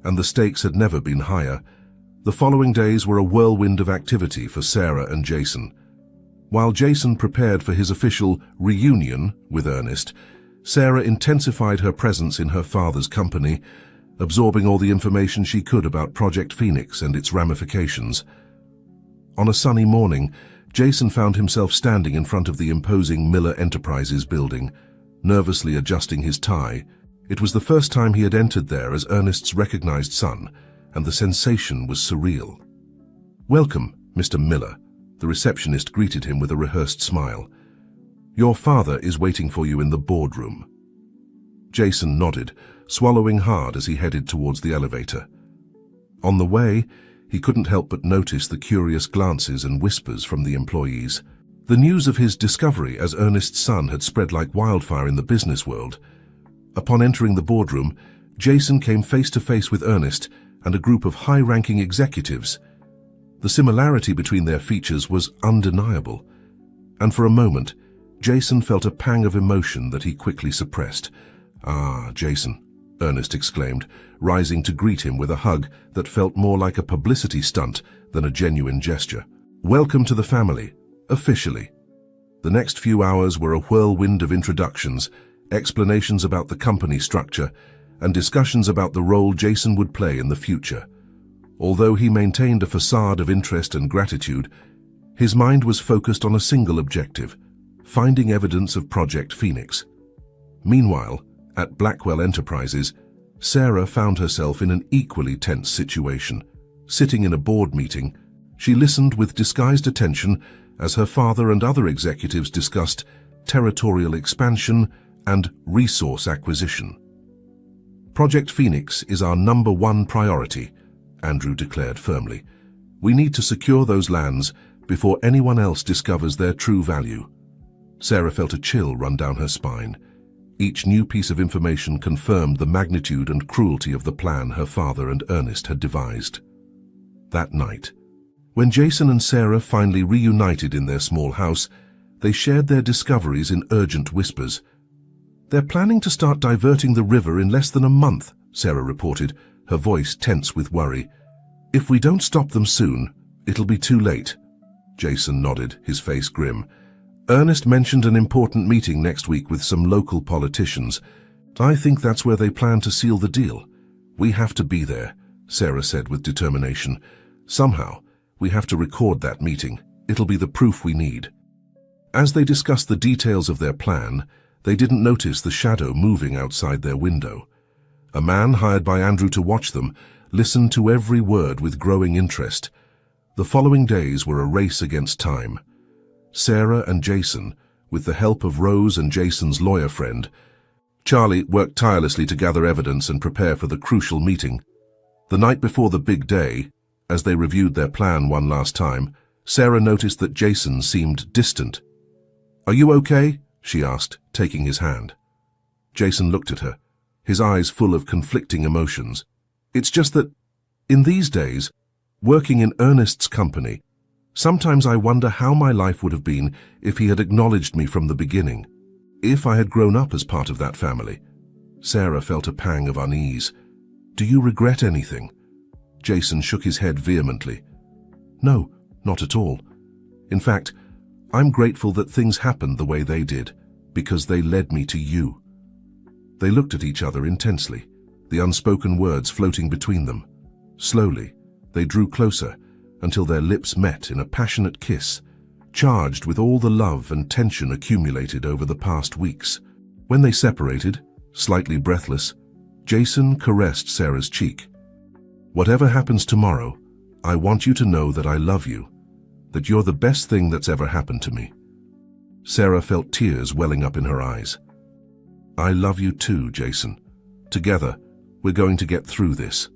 and the stakes had never been higher. The following days were a whirlwind of activity for Sarah and Jason. While Jason prepared for his official reunion with Ernest, Sarah intensified her presence in her father's company, absorbing all the information she could about Project Phoenix and its ramifications. On a sunny morning, Jason found himself standing in front of the imposing Miller Enterprises building, nervously adjusting his tie. It was the first time he had entered there as Ernest's recognized son, and the sensation was surreal. "Welcome, Mr. Miller," the receptionist greeted him with a rehearsed smile. "Your father is waiting for you in the boardroom." Jason nodded, swallowing hard as he headed towards the elevator. On the way, he couldn't help but notice the curious glances and whispers from the employees. The news of his discovery as Ernest's son had spread like wildfire in the business world. Upon entering the boardroom, Jason came face to face with Ernest and a group of high-ranking executives. The similarity between their features was undeniable, and for a moment, Jason felt a pang of emotion that he quickly suppressed. "Ah, Jason," Ernest exclaimed, rising to greet him with a hug that felt more like a publicity stunt than a genuine gesture. "Welcome to the family, officially." The next few hours were a whirlwind of introductions, explanations about the company structure, and discussions about the role Jason would play in the future. Although he maintained a facade of interest and gratitude, his mind was focused on a single objective: finding evidence of Project Phoenix. Meanwhile, at Blackwell Enterprises, Sarah found herself in an equally tense situation. Sitting in a board meeting, she listened with disguised attention as her father and other executives discussed territorial expansion and resource acquisition. "Project Phoenix is our #1 priority," Andrew declared firmly. "We need to secure those lands before anyone else discovers their true value." Sarah felt a chill run down her spine. Each new piece of information confirmed the magnitude and cruelty of the plan her father and Ernest had devised. That night, when Jason and Sarah finally reunited in their small house, they shared their discoveries in urgent whispers. "They're planning to start diverting the river in less than a month," Sarah reported, her voice tense with worry. "If we don't stop them soon, it'll be too late." Jason nodded, his face grim. "Ernest mentioned an important meeting next week with some local politicians. I think that's where they plan to seal the deal. We have to be there," Sarah said with determination. "Somehow, we have to record that meeting. It'll be the proof we need." As they discussed the details of their plan, they didn't notice the shadow moving outside their window. A man hired by Andrew to watch them listened to every word with growing interest. The following days were a race against time. Sarah and Jason, with the help of Rose and Jason's lawyer friend, Charlie, worked tirelessly to gather evidence and prepare for the crucial meeting. The night before the big day, as they reviewed their plan one last time, Sarah noticed that Jason seemed distant. "Are you okay?" she asked, taking his hand. Jason looked at her, his eyes full of conflicting emotions. "It's just that, in these days, working in Ernest's company, sometimes I wonder how my life would have been if he had acknowledged me from the beginning, if I had grown up as part of that family." Sarah felt a pang of unease. "Do you regret anything?" Jason shook his head vehemently. "No, not at all. In fact, I'm grateful that things happened the way they did, because they led me to you." They looked at each other intensely, the unspoken words floating between them. Slowly, they drew closer, until their lips met in a passionate kiss, charged with all the love and tension accumulated over the past weeks. When they separated, slightly breathless, Jason caressed Sarah's cheek. "Whatever happens tomorrow, I want you to know that I love you, that you're the best thing that's ever happened to me." Sarah felt tears welling up in her eyes. "I love you too, Jason. Together, we're going to get through this."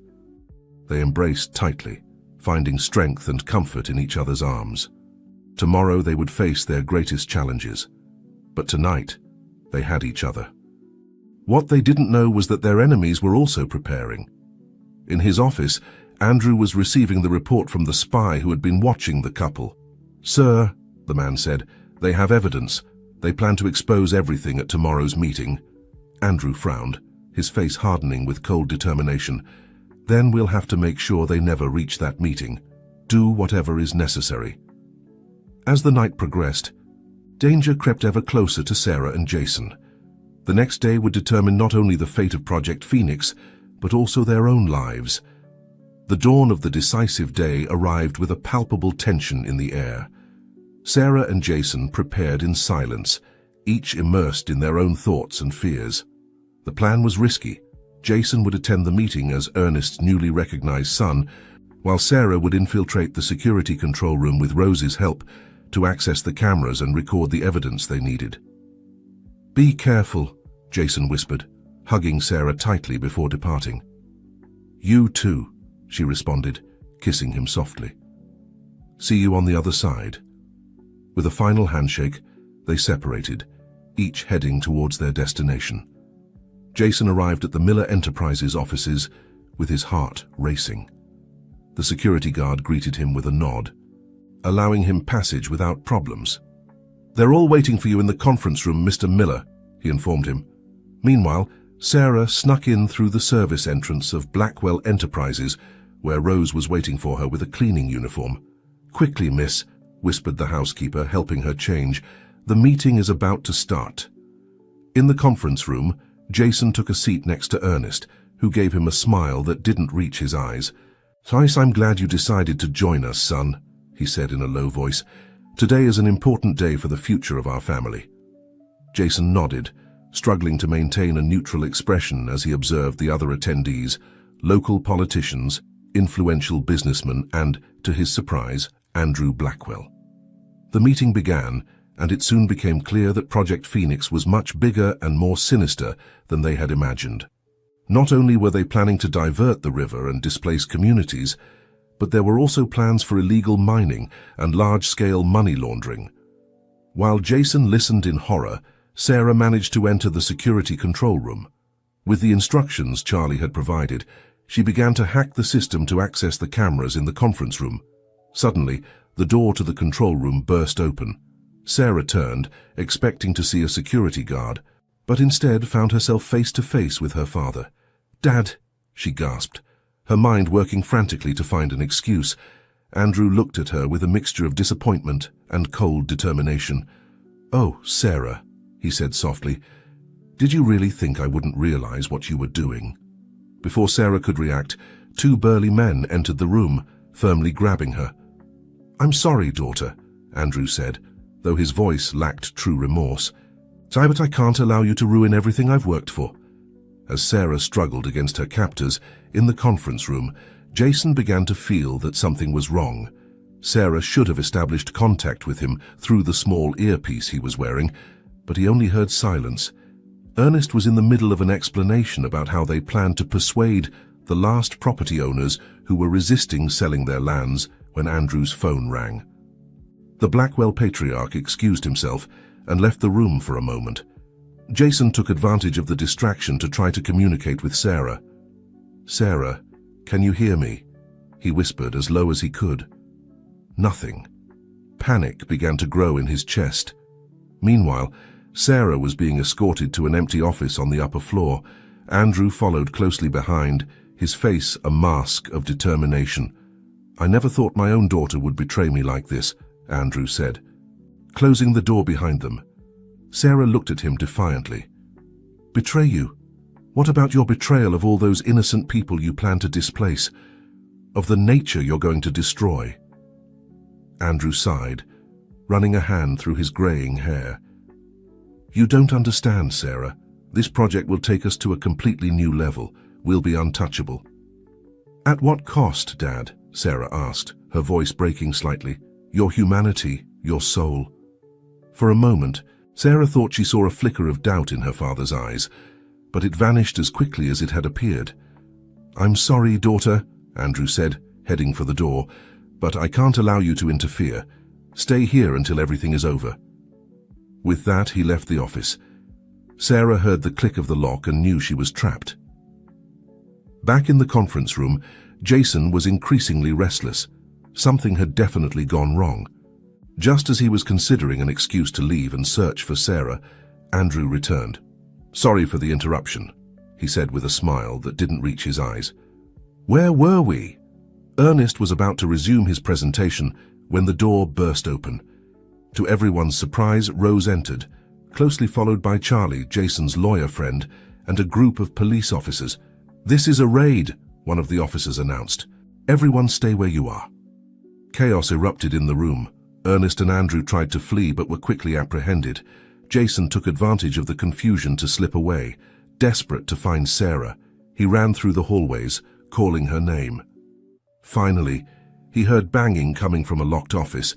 They embraced tightly, finding strength and comfort in each other's arms. Tomorrow they would face their greatest challenges, but tonight they had each other. What they didn't know was that their enemies were also preparing. In his office, Andrew was receiving the report from the spy who had been watching the couple. "Sir," the man said, "they have evidence. They plan to expose everything at tomorrow's meeting." Andrew frowned, his face hardening with cold determination. "Then we'll have to make sure they never reach that meeting. Do whatever is necessary." As the night progressed, danger crept ever closer to Sarah and Jason. The next day would determine not only the fate of Project Phoenix, but also their own lives. The dawn of the decisive day arrived with a palpable tension in the air. Sarah and Jason prepared in silence, each immersed in their own thoughts and fears. The plan was risky. Jason would attend the meeting as Ernest's newly recognized son, while Sarah would infiltrate the security control room with Rose's help to access the cameras and record the evidence they needed. "Be careful," Jason whispered, hugging Sarah tightly before departing. "You too," she responded, kissing him softly. "See you on the other side." With a final handshake, they separated, each heading towards their destination. Jason arrived at the Miller Enterprises offices with his heart racing. The security guard greeted him with a nod, allowing him passage without problems. "They're all waiting for you in the conference room, Mr. Miller," he informed him. Meanwhile, Sarah snuck in through the service entrance of Blackwell Enterprises, where Rose was waiting for her with a cleaning uniform. "Quickly, miss," whispered the housekeeper, helping her change. "The meeting is about to start." In the conference room, Jason took a seat next to Ernest, who gave him a smile that didn't reach his eyes. "I'm glad you decided to join us, son," he said in a low voice. "Today is an important day for the future of our family." Jason nodded, struggling to maintain a neutral expression as he observed the other attendees, local politicians, influential businessmen, and, to his surprise, Andrew Blackwell. The meeting began, and it soon became clear that Project Phoenix was much bigger and more sinister than they had imagined. Not only were they planning to divert the river and displace communities, but there were also plans for illegal mining and large-scale money laundering. While Jason listened in horror, Sarah managed to enter the security control room. With the instructions Charlie had provided, she began to hack the system to access the cameras in the conference room. Suddenly, the door to the control room burst open. Sarah turned, expecting to see a security guard, but instead found herself face to face with her father. "Dad," she gasped, her mind working frantically to find an excuse. Andrew looked at her with a mixture of disappointment and cold determination. "Oh, Sarah," he said softly, "did you really think I wouldn't realize what you were doing?" Before Sarah could react, two burly men entered the room, firmly grabbing her. "I'm sorry, daughter," Andrew said, though his voice lacked true remorse. "But I can't allow you to ruin everything I've worked for." As Sarah struggled against her captors in the conference room, Jason began to feel that something was wrong. Sarah should have established contact with him through the small earpiece he was wearing, but he only heard silence. Ernest was in the middle of an explanation about how they planned to persuade the last property owners who were resisting selling their lands when Andrew's phone rang. The Blackwell patriarch excused himself and left the room for a moment. Jason took advantage of the distraction to try to communicate with Sarah. "Sarah, can you hear me?" he whispered as low as he could. Nothing. Panic began to grow in his chest. Meanwhile, Sarah was being escorted to an empty office on the upper floor. Andrew followed closely behind, his face a mask of determination. "I never thought my own daughter would betray me like this," Andrew said. Closing the door behind them, Sarah looked at him defiantly. "Betray you? What about your betrayal of all those innocent people you plan to displace? Of the nature you're going to destroy?" Andrew sighed, running a hand through his graying hair. "You don't understand, Sarah. This project will take us to a completely new level. We'll be untouchable." "At what cost, Dad?" Sarah asked, her voice breaking slightly. "Your humanity, your soul." For a moment, Sarah thought she saw a flicker of doubt in her father's eyes, but it vanished as quickly as it had appeared. "I'm sorry, daughter," Andrew said, heading for the door, "but I can't allow you to interfere. Stay here until everything is over." With that, he left the office. Sarah heard the click of the lock and knew she was trapped. Back in the conference room, Jason was increasingly restless. Something had definitely gone wrong. Just as he was considering an excuse to leave and search for Sarah, Andrew returned. "Sorry for the interruption," he said with a smile that didn't reach his eyes. "Where were we?" Ernest was about to resume his presentation when the door burst open. To everyone's surprise, Rose entered, closely followed by Charlie, Jason's lawyer friend, and a group of police officers. "This is a raid," one of the officers announced. "Everyone stay where you are." Chaos erupted in the room. Ernest and Andrew tried to flee but were quickly apprehended. Jason took advantage of the confusion to slip away. Desperate to find Sarah, he ran through the hallways, calling her name. Finally, he heard banging coming from a locked office.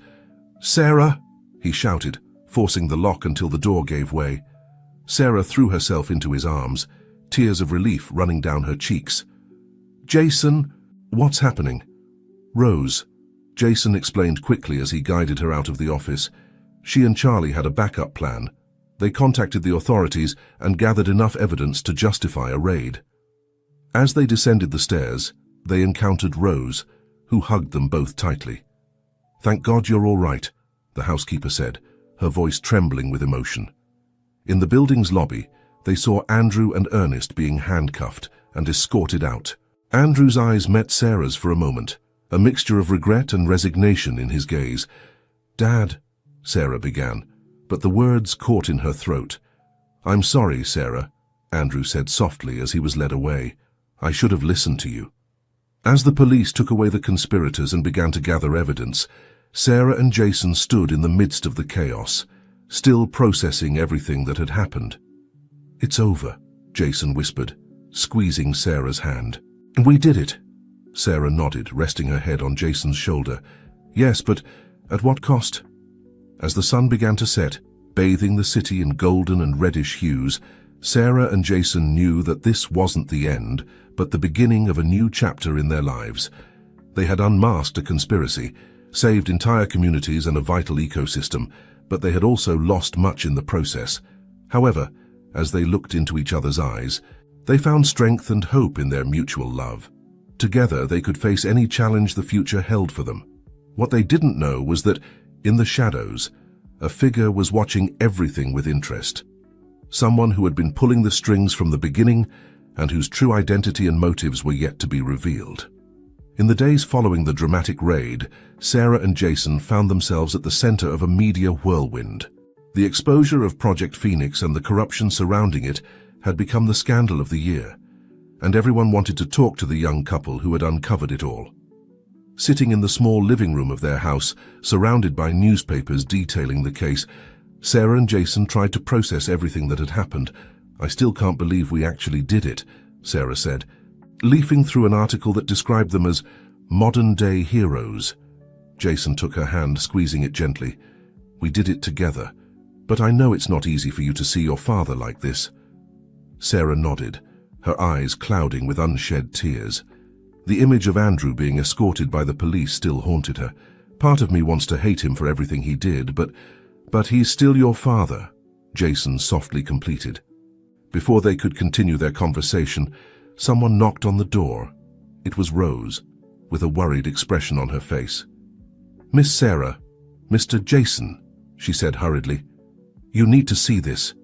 "Sarah!" he shouted, forcing the lock until the door gave way. Sarah threw herself into his arms, tears of relief running down her cheeks. "Jason, what's happening?" "Rose," Jason explained quickly as he guided her out of the office. She and Charlie had a backup plan. They contacted the authorities and gathered enough evidence to justify a raid. As they descended the stairs, they encountered Rose, who hugged them both tightly. "Thank God you're all right," the housekeeper said, her voice trembling with emotion. In the building's lobby, they saw Andrew and Ernest being handcuffed and escorted out. Andrew's eyes met Sarah's for a moment, a mixture of regret and resignation in his gaze. "Dad," Sarah began, but the words caught in her throat. "I'm sorry, Sarah," Andrew said softly as he was led away. "I should have listened to you." As the police took away the conspirators and began to gather evidence, Sarah and Jason stood in the midst of the chaos, still processing everything that had happened. "It's over," Jason whispered, squeezing Sarah's hand. "We did it." Sarah nodded, resting her head on Jason's shoulder. "Yes, but at what cost?" As the sun began to set, bathing the city in golden and reddish hues, Sarah and Jason knew that this wasn't the end, but the beginning of a new chapter in their lives. They had unmasked a conspiracy, saved entire communities and a vital ecosystem, but they had also lost much in the process. However, as they looked into each other's eyes, they found strength and hope in their mutual love. Together, they could face any challenge the future held for them. What they didn't know was that, in the shadows, a figure was watching everything with interest. Someone who had been pulling the strings from the beginning and whose true identity and motives were yet to be revealed. In the days following the dramatic raid, Sarah and Jason found themselves at the center of a media whirlwind. The exposure of Project Phoenix and the corruption surrounding it had become the scandal of the year, and everyone wanted to talk to the young couple who had uncovered it all. Sitting in the small living room of their house, surrounded by newspapers detailing the case, Sarah and Jason tried to process everything that had happened. "I still can't believe we actually did it," Sarah said, leafing through an article that described them as modern-day heroes. Jason took her hand, squeezing it gently. "We did it together, but I know it's not easy for you to see your father like this." Sarah nodded, her eyes clouding with unshed tears. The image of Andrew being escorted by the police still haunted her. "Part of me wants to hate him for everything he did, but he's still your father," Jason softly completed. Before they could continue their conversation, someone knocked on the door. It was Rose, with a worried expression on her face. "Miss Sarah, Mr. Jason," she said hurriedly. "You need to see this."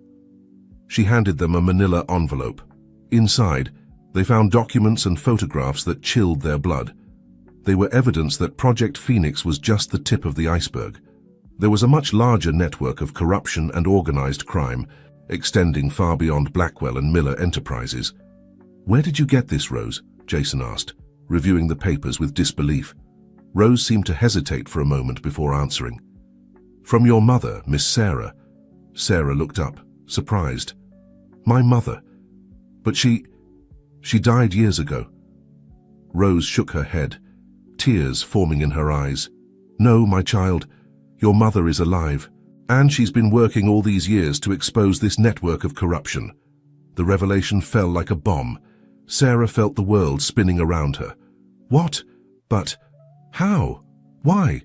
She handed them a manila envelope. Inside, they found documents and photographs that chilled their blood. They were evidence that Project Phoenix was just the tip of the iceberg. There was a much larger network of corruption and organized crime, extending far beyond Blackwell and Miller Enterprises. "Where did you get this, Rose?" Jason asked, reviewing the papers with disbelief. Rose seemed to hesitate for a moment before answering. "From your mother, Miss Sarah." Sarah looked up, surprised. "My mother? But she died years ago." Rose shook her head, tears forming in her eyes. "No, my child, your mother is alive, and she's been working all these years to expose this network of corruption." The revelation fell like a bomb. Sarah felt the world spinning around her. What? But how? Why?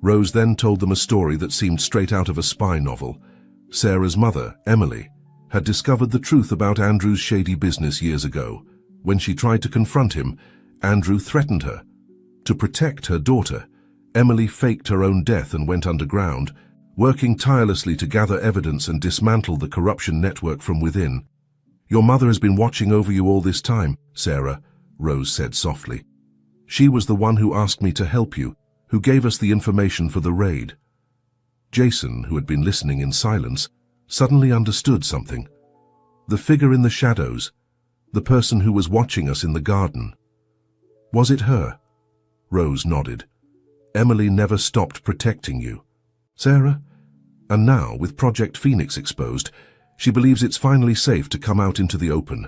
Rose then told them a story that seemed straight out of a spy novel. Sarah's mother, Emily, had discovered the truth about Andrew's shady business years ago. When she tried to confront him, Andrew threatened her. To protect her daughter, Emily faked her own death and went underground, working tirelessly to gather evidence and dismantle the corruption network from within. "Your mother has been watching over you all this time, Sarah," Rose said softly. "She was the one who asked me to help you, who gave us the information for the raid." Jason, who had been listening in silence, suddenly understood something. The figure in the shadows, the person who was watching us in the garden. Was it her? Rose nodded. "Emily never stopped protecting you, Sarah. And now, with Project Phoenix exposed, she believes it's finally safe to come out into the open."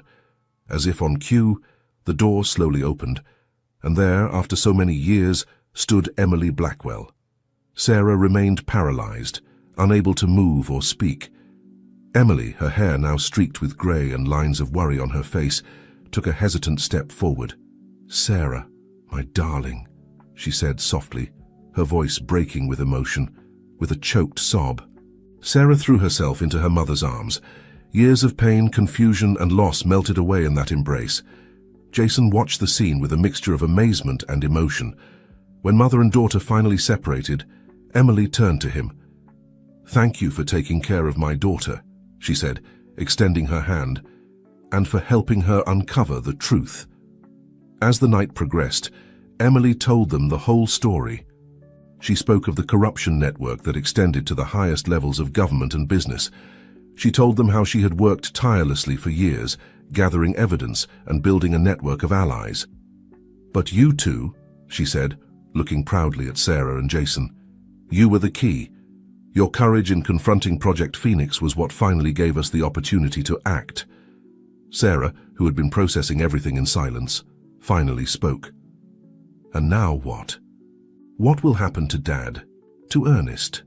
As if on cue, the door slowly opened, and there, after so many years, stood Emily Blackwell. Sarah remained paralyzed, unable to move or speak. Emily, her hair now streaked with grey and lines of worry on her face, took a hesitant step forward. "Sarah, my darling," she said softly, her voice breaking with emotion, with a choked sob. Sarah threw herself into her mother's arms. Years of pain, confusion, and loss melted away in that embrace. Jason watched the scene with a mixture of amazement and emotion. When mother and daughter finally separated, Emily turned to him. "Thank you for taking care of my daughter," she said, extending her hand, "and for helping her uncover the truth." As the night progressed, Emily told them the whole story. She spoke of the corruption network that extended to the highest levels of government and business. She told them how she had worked tirelessly for years, gathering evidence and building a network of allies. "But you two," she said, looking proudly at Sarah and Jason, "you were the key. Your courage in confronting Project Phoenix was what finally gave us the opportunity to act." Sarah, who had been processing everything in silence, finally spoke. "And now what? What will happen to Dad? To Ernest?"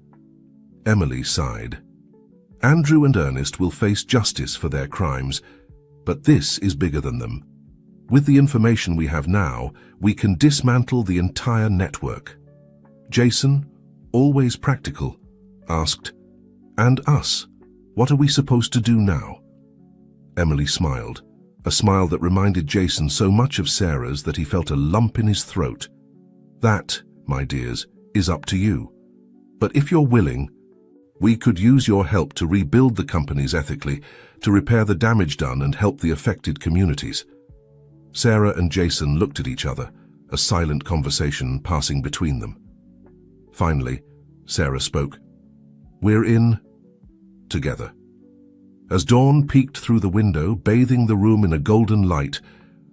Emily sighed. "Andrew and Ernest will face justice for their crimes, but this is bigger than them. With the information we have now, we can dismantle the entire network." Jason, always practical, asked, "And us? What are we supposed to do now?" Emily smiled, a smile that reminded Jason so much of Sarah's that he felt a lump in his throat. "That, my dears, is up to you. But if you're willing, we could use your help to rebuild the companies ethically, to repair the damage done and help the affected communities." Sarah and Jason looked at each other, a silent conversation passing between them. Finally, Sarah spoke. "We're in together." As dawn peeked through the window, bathing the room in a golden light,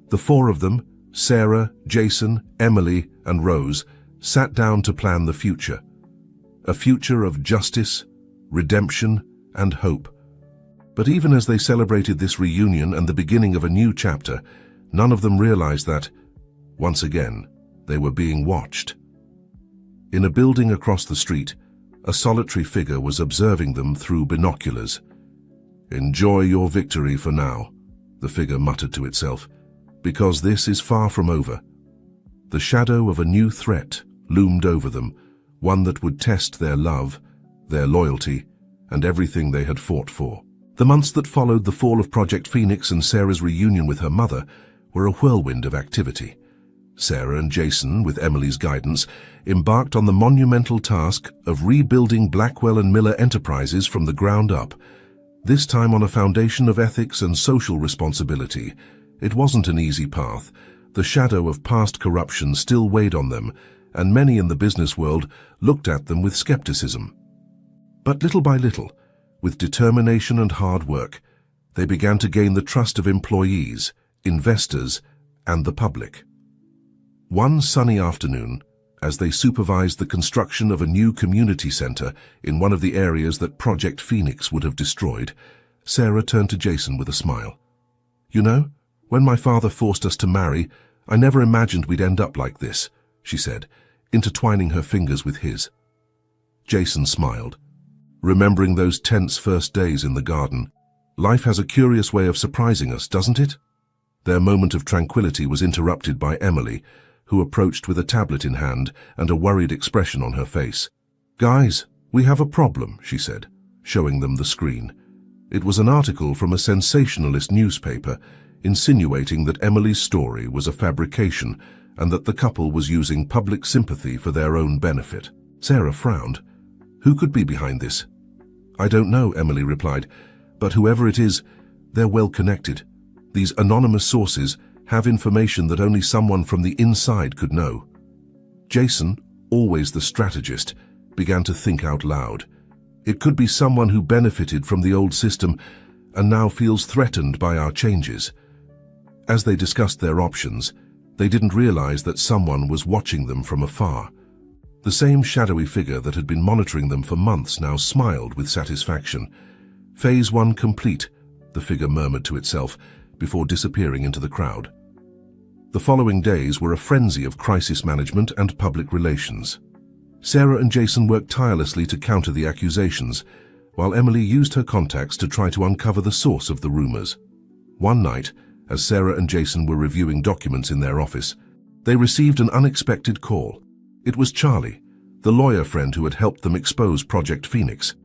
the four of them, Sarah, Jason, Emily, and Rose, sat down to plan the future. A future of justice, redemption, and hope. But even as they celebrated this reunion and the beginning of a new chapter, none of them realized that, once again, they were being watched. In a building across the street, a solitary figure was observing them through binoculars. "Enjoy your victory for now," the figure muttered to itself, "because this is far from over." The shadow of a new threat loomed over them, one that would test their love, their loyalty, and everything they had fought for. The months that followed the fall of Project Phoenix and Sarah's reunion with her mother were a whirlwind of activity. Sarah and Jason, with Emily's guidance, embarked on the monumental task of rebuilding Blackwell and Miller Enterprises from the ground up, this time on a foundation of ethics and social responsibility. It wasn't an easy path. The shadow of past corruption still weighed on them, and many in the business world looked at them with skepticism. But little by little, with determination and hard work, they began to gain the trust of employees, investors, and the public. One sunny afternoon, as they supervised the construction of a new community center in one of the areas that Project Phoenix would have destroyed, Sarah turned to Jason with a smile. "You know, when my father forced us to marry, I never imagined we'd end up like this," she said, intertwining her fingers with his. Jason smiled, remembering those tense first days in the garden. Life has a curious way of surprising us, doesn't it? Their moment of tranquility was interrupted by Emily, who approached with a tablet in hand and a worried expression on her face. "Guys, we have a problem," she said, showing them the screen. It was an article from a sensationalist newspaper insinuating that Emily's story was a fabrication and that the couple was using public sympathy for their own benefit. Sarah frowned. "Who could be behind this?" "I don't know," Emily replied, "but whoever it is, they're well connected. These anonymous sources have information that only someone from the inside could know." Jason, always the strategist, began to think out loud. It could be someone who benefited from the old system and now feels threatened by our changes. As they discussed their options, they didn't realize that someone was watching them from afar. The same shadowy figure that had been monitoring them for months now smiled with satisfaction. "Phase 1 complete," the figure murmured to itself before disappearing into the crowd. The following days were a frenzy of crisis management and public relations. Sarah and Jason worked tirelessly to counter the accusations, while Emily used her contacts to try to uncover the source of the rumors. One night, as Sarah and Jason were reviewing documents in their office, they received an unexpected call. It was Charlie, the lawyer friend who had helped them expose Project Phoenix.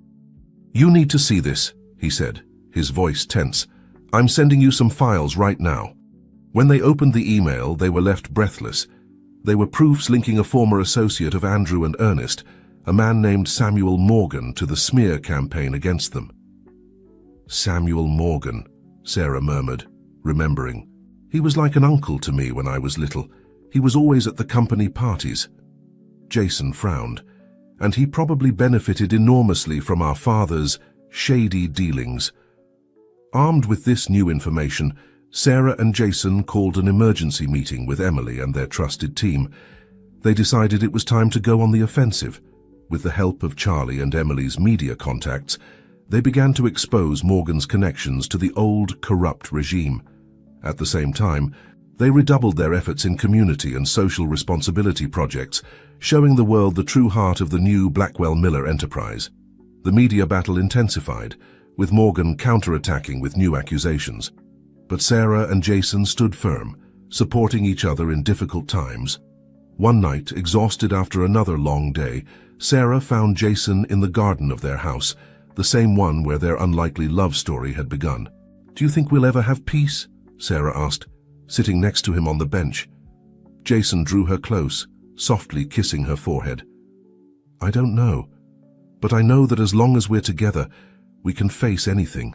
"You need to see this," he said, his voice tense. "I'm sending you some files right now." When they opened the email, they were left breathless. They were proofs linking a former associate of Andrew and Ernest, a man named Samuel Morgan, to the smear campaign against them. "Samuel Morgan," Sarah murmured, remembering. "He was like an uncle to me when I was little. He was always at the company parties." Jason frowned. "And he probably benefited enormously from our father's shady dealings." Armed with this new information, Sarah and Jason called an emergency meeting with Emily and their trusted team. They decided it was time to go on the offensive. With the help of Charlie and Emily's media contacts, they began to expose Morgan's connections to the old, corrupt regime. At the same time, they redoubled their efforts in community and social responsibility projects, showing the world the true heart of the new Blackwell-Miller enterprise. The media battle intensified, with Morgan counterattacking with new accusations. But Sarah and Jason stood firm, supporting each other in difficult times. One night, exhausted after another long day, Sarah found Jason in the garden of their house, the same one where their unlikely love story had begun. "Do you think we'll ever have peace?" Sarah asked, sitting next to him on the bench. Jason drew her close, softly kissing her forehead. "I don't know, but I know that as long as we're together, we can face anything."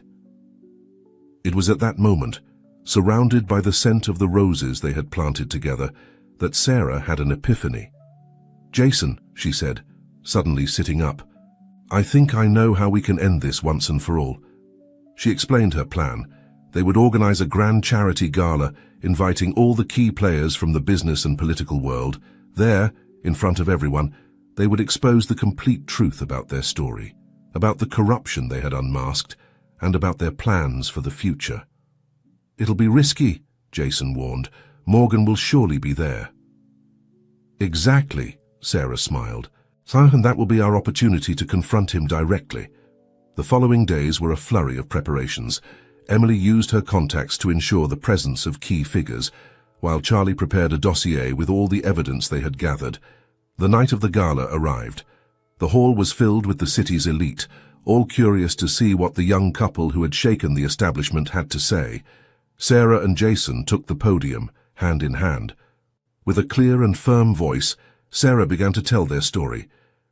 It was at that moment, surrounded by the scent of the roses they had planted together, that Sarah had an epiphany. "Jason," she said, suddenly sitting up, "I think I know how we can end this once and for all." She explained her plan. They would organize a grand charity gala, inviting all the key players from the business and political world. There, in front of everyone, they would expose the complete truth about their story, about the corruption they had unmasked, and about their plans for the future. "It'll be risky," Jason warned. "Morgan will surely be there." "Exactly," Sarah smiled. "And that will be our opportunity to confront him directly." The following days were a flurry of preparations. Emily used her contacts to ensure the presence of key figures, while Charlie prepared a dossier with all the evidence they had gathered. The night of the gala arrived. The hall was filled with the city's elite, all curious to see what the young couple who had shaken the establishment had to say. Sarah and Jason took the podium, hand in hand. With a clear and firm voice, Sarah began to tell their story.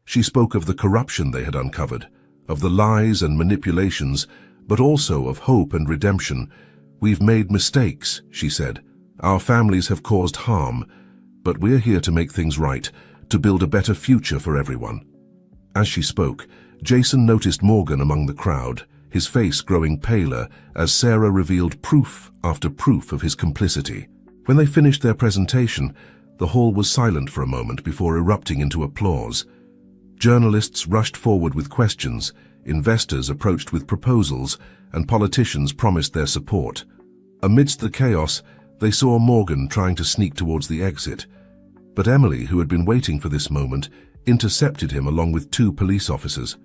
She spoke of the corruption they had uncovered, of the lies and manipulations, but also of hope and redemption. "We've made mistakes," she said. "Our families have caused harm, but we're here to make things right, to build a better future for everyone." As she spoke, Jason noticed Morgan among the crowd, his face growing paler as Sarah revealed proof after proof of his complicity. When they finished their presentation, the hall was silent for a moment before erupting into applause. Journalists rushed forward with questions, investors approached with proposals, and politicians promised their support. Amidst the chaos, they saw Morgan trying to sneak towards the exit. But Emily, who had been waiting for this moment, intercepted him along with 2 police officers.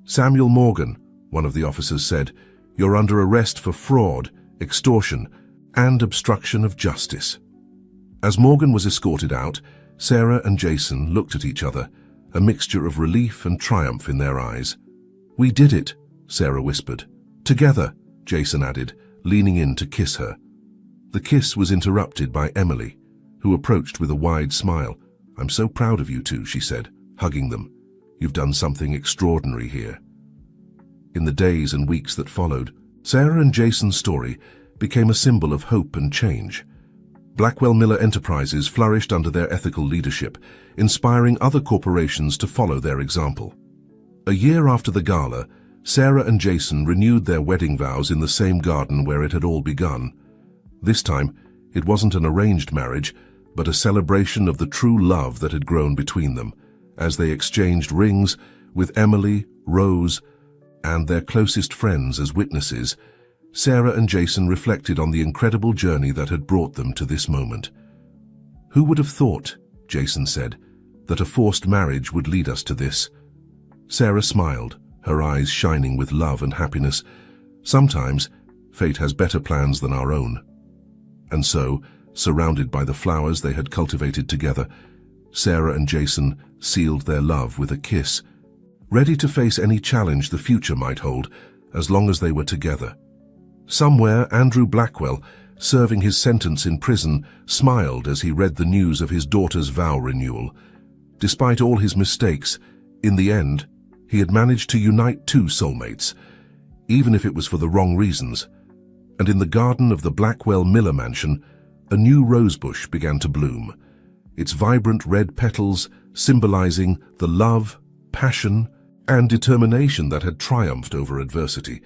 "Samuel Morgan," one of the officers said, You're under arrest for fraud, extortion, and obstruction of justice." As Morgan was escorted out, Sarah and Jason looked at each other, a mixture of relief and triumph in their eyes. "We did it," Sarah whispered. "Together," Jason added, leaning in to kiss her. The kiss was interrupted by Emily, who approached with a wide smile. "I'm so proud of you two," she said, hugging them. "You've done something extraordinary here." In the days and weeks that followed, Sarah and Jason's story became a symbol of hope and change. Blackwell Miller Enterprises flourished under their ethical leadership, inspiring other corporations to follow their example. A year after the gala, Sarah and Jason renewed their wedding vows in the same garden where it had all begun. This time, it wasn't an arranged marriage, but a celebration of the true love that had grown between them, as they exchanged rings with Emily, Rose, and their closest friends as witnesses. Sarah and Jason reflected on the incredible journey that had brought them to this moment. "Who would have thought," Jason said, "that a forced marriage would lead us to this?" Sarah smiled, her eyes shining with love and happiness. "Sometimes, fate has better plans than our own." And so, surrounded by the flowers they had cultivated together, Sarah and Jason sealed their love with a kiss, ready to face any challenge the future might hold, as long as they were together. Somewhere, Andrew Blackwell, serving his sentence in prison, smiled as he read the news of his daughter's vow renewal. Despite all his mistakes, in the end, he had managed to unite two soulmates, even if it was for the wrong reasons. And in the garden of the Blackwell Miller mansion, a new rosebush began to bloom, its vibrant red petals symbolizing the love, passion, and determination that had triumphed over adversity.